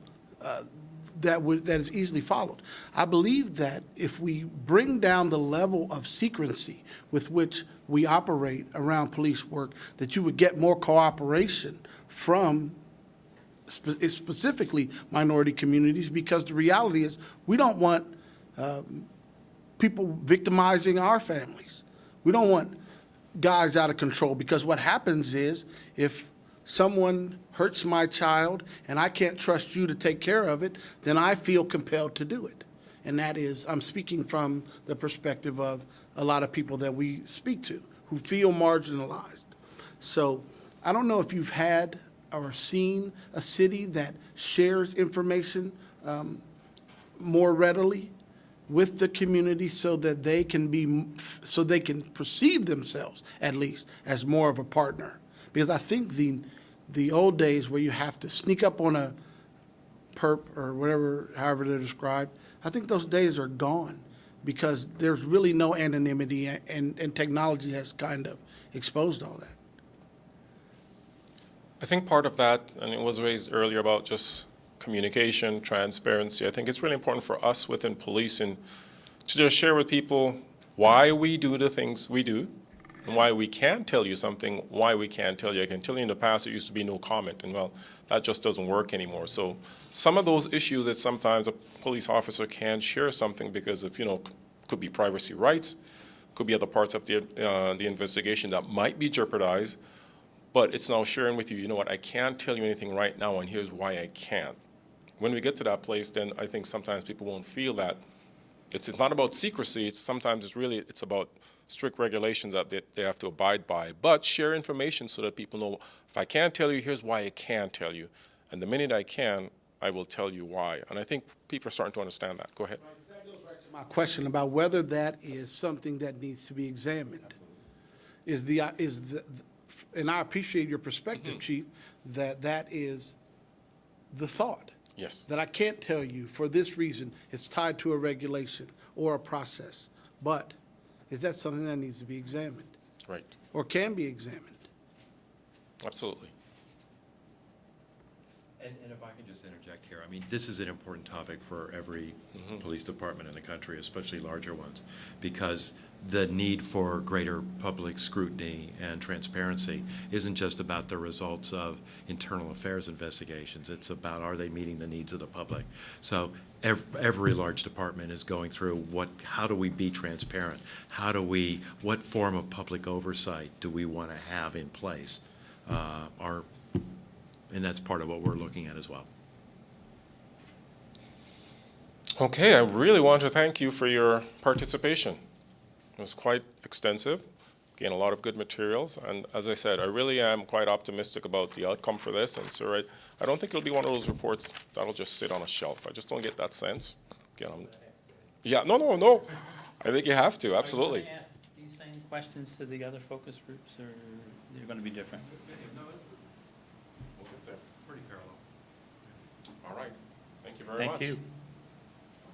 that is easily followed. I believe that if we bring down the level of secrecy with which we operate around police work, that you would get more cooperation from specifically minority communities, because the reality is we don't want people victimizing our families. We don't want guys out of control, because what happens is if someone hurts my child and I can't trust you to take care of it, then I feel compelled to do it. And that is, I'm speaking from the perspective of a lot of people that we speak to who feel marginalized. So I don't know if you've had or seen a city that shares information more readily with the community so that they can perceive themselves at least as more of a partner. Because I think the old days where you have to sneak up on a perp or whatever, however they're described, I think those days are gone, because there's really no anonymity, and technology has kind of exposed all that. I think part of that, and it was raised earlier about just communication, transparency. I think it's really important for us within policing to just share with people why we do the things we do and why we can tell you something, why we can't tell you. I can tell you in the past there used to be no comment, and well, that just doesn't work anymore. So some of those issues that sometimes a police officer can share something because of, could be privacy rights, could be other parts of the investigation that might be jeopardized, but it's now sharing with you, you know what, I can't tell you anything right now, and here's why I can't. When we get to that place, then I think sometimes people won't feel that. It's not about secrecy, it's about strict regulations that they have to abide by. But share information so that people know, if I can't tell you, here's why I can tell you. And the minute I can, I will tell you why. And I think people are starting to understand that. Go ahead. My question about whether that is something that needs to be examined and I appreciate your perspective, Chief, that is the thought. Yes. That I can't tell you for this reason, it's tied to a regulation or a process. But is that something that needs to be examined? Right. Or can be examined? Absolutely. And if I can just interject here, I mean, this is an important topic for every police department in the country, especially larger ones, because the need for greater public scrutiny and transparency isn't just about the results of internal affairs investigations. It's about, are they meeting the needs of the public? So every large department is going through how do we be transparent? What form of public oversight do we want to have in place? And that's part of what we're looking at as well. Okay, I really want to thank you for your participation. It was quite extensive, again, a lot of good materials, and as I said, I really am quite optimistic about the outcome for this, and so I don't think it'll be one of those reports that'll just sit on a shelf. I just don't get that sense. Again, no. I think you have to, absolutely. Are you going to ask these same questions to the other focus groups, or they're going to be different? We'll get there. Pretty parallel. All right, thank you very much. Thank you.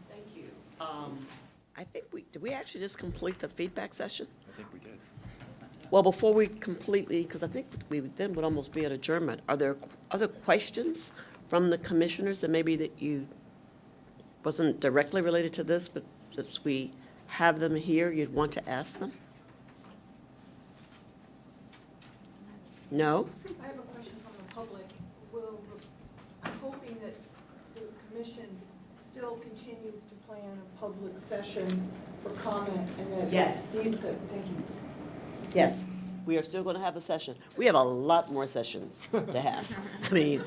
Thank you. I think did we actually just complete the feedback session? I think we did. Well, before we completely, because I think we then would almost be at adjournment, are there other questions from the commissioners that maybe that you, wasn't directly related to this, but since we have them here, you'd want to ask them? No? I have a question from the public. I'm hoping that the commission still continues to plan a public session for comment and that Yes. these could, thank you. Yes, we are still going to have a session. We have a lot more sessions to have. We're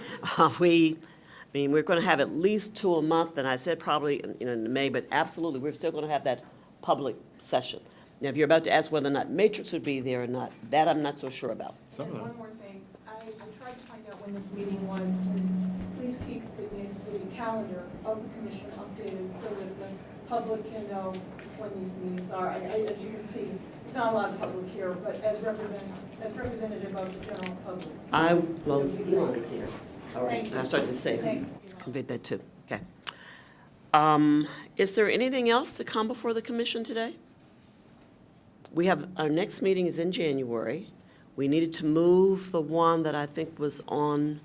going to have at least 2 a month, and I said probably in May, but absolutely, we're still going to have that public session. Now, if you're about to ask whether or not Matrix would be there or not, that I'm not so sure about. And one more thing, I tried to find out when this meeting was. Can please keep the calendar of the commission updated so that the public can know when these meetings are. As you can see, it's not a lot of public here, but as representative of the general public. Elon is here. All right, Thank you. I started to say, Thanks. conveyed that too. Okay. Is there anything else to come before the commission today? Our next meeting is in January. We needed to move the one that I think was on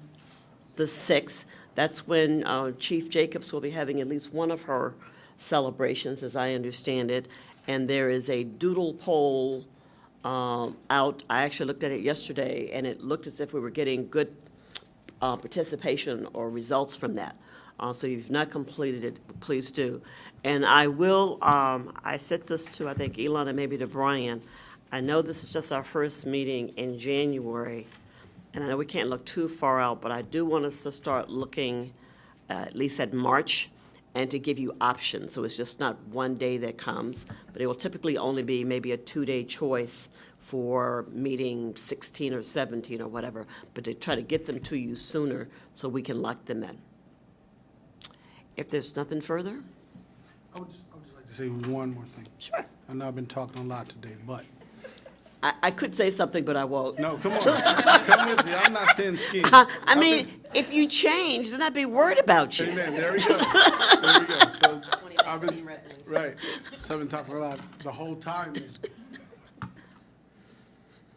the 6th. That's when Chief Jacobs will be having at least one of her celebrations, as I understand it. And there is a doodle poll out. I actually looked at it yesterday, and it looked as if we were getting good participation or results from that. So if you've not completed it, please do. And I will, I said this to, I think, Elon and maybe to Brian. I know this is just our first meeting in January, and I know we can't look too far out, but I do want us to start looking at least at March and to give you options. So it's just not one day that comes, but it will typically only be maybe a 2-day choice for meeting 16 or 17 or whatever, but to try to get them to you sooner so we can lock them in. If there's nothing further? I would just like to say one more thing. Sure. I know I've been talking a lot today, but. I could say something, but I won't. No, come on. Come with me. I'm not thin-skinned. I mean, if you change, then I'd be worried about you. Amen. There we go. There we go. So I've been, right. So I've been talking a lot the whole time.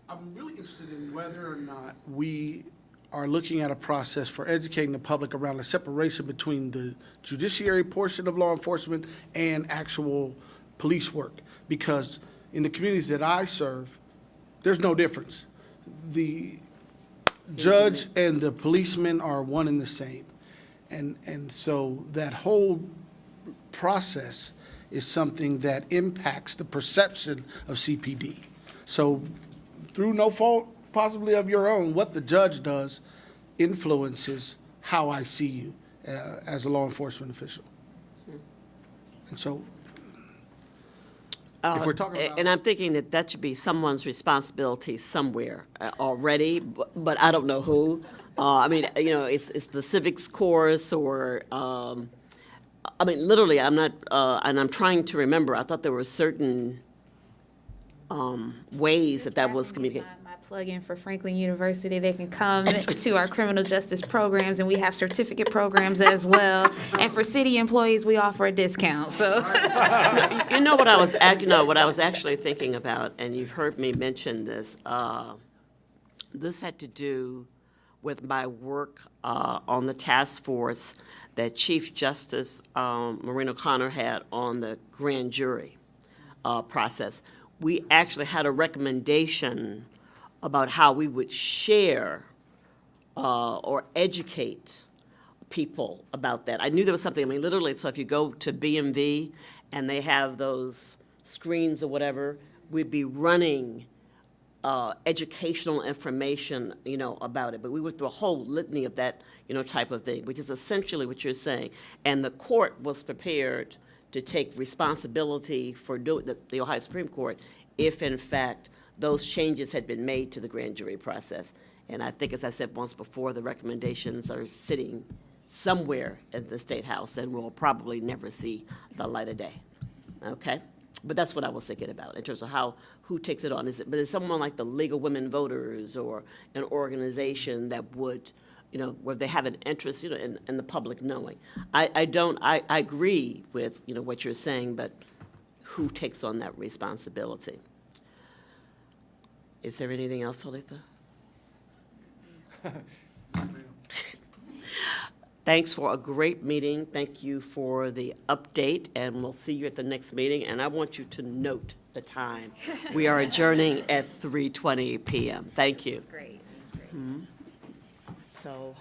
I'm really interested in whether or not we are looking at a process for educating the public around the separation between the judiciary portion of law enforcement and actual police work. Because in the communities that I serve, there's no difference. The judge and the policeman are one and the same. And so that whole process is something that impacts the perception of CPD. So through no fault possibly of your own, what the judge does influences how I see you as a law enforcement official. And so if we're talking about... And I'm thinking that that should be someone's responsibility somewhere already, but I don't know who. I mean, you know, it's the civics course or, I mean, literally, I'm not, and I'm trying to remember, I thought there were certain ways that was communicated. My plug-in for Franklin University, they can come to our criminal justice programs, and we have certificate programs as well. And for city employees, we offer a discount, so. You know what I was, what I was actually thinking about, and you've heard me mention this, this had to do with my work on the task force that Chief Justice Maureen O'Connor had on the grand jury process. We actually had a recommendation about how we would share or educate people about that. I knew there was something, I mean, literally, so if you go to BMV and they have those screens or whatever, we'd be running educational information, you know, about it. But we went through a whole litany of that, you know, type of thing, which is essentially what you're saying. And the court was prepared to take responsibility for doing, the Ohio Supreme Court, if in fact those changes had been made to the grand jury process. And I think, as I said once before, the recommendations are sitting somewhere at the State House and will probably never see the light of day. Okay? But that's what I was thinking about in terms of who takes it on. But is someone like the League of Women Voters or an organization that would, you know, where they have an interest, you know, in the public knowing? I agree with, you know, what you're saying, but who takes on that responsibility? Is there anything else, Talitha? Thanks for a great meeting. Thank you for the update, and we'll see you at the next meeting. And I want you to note the time. We are adjourning at 3:20 p.m. Thank you. That's great. That's great. Mm-hmm. So.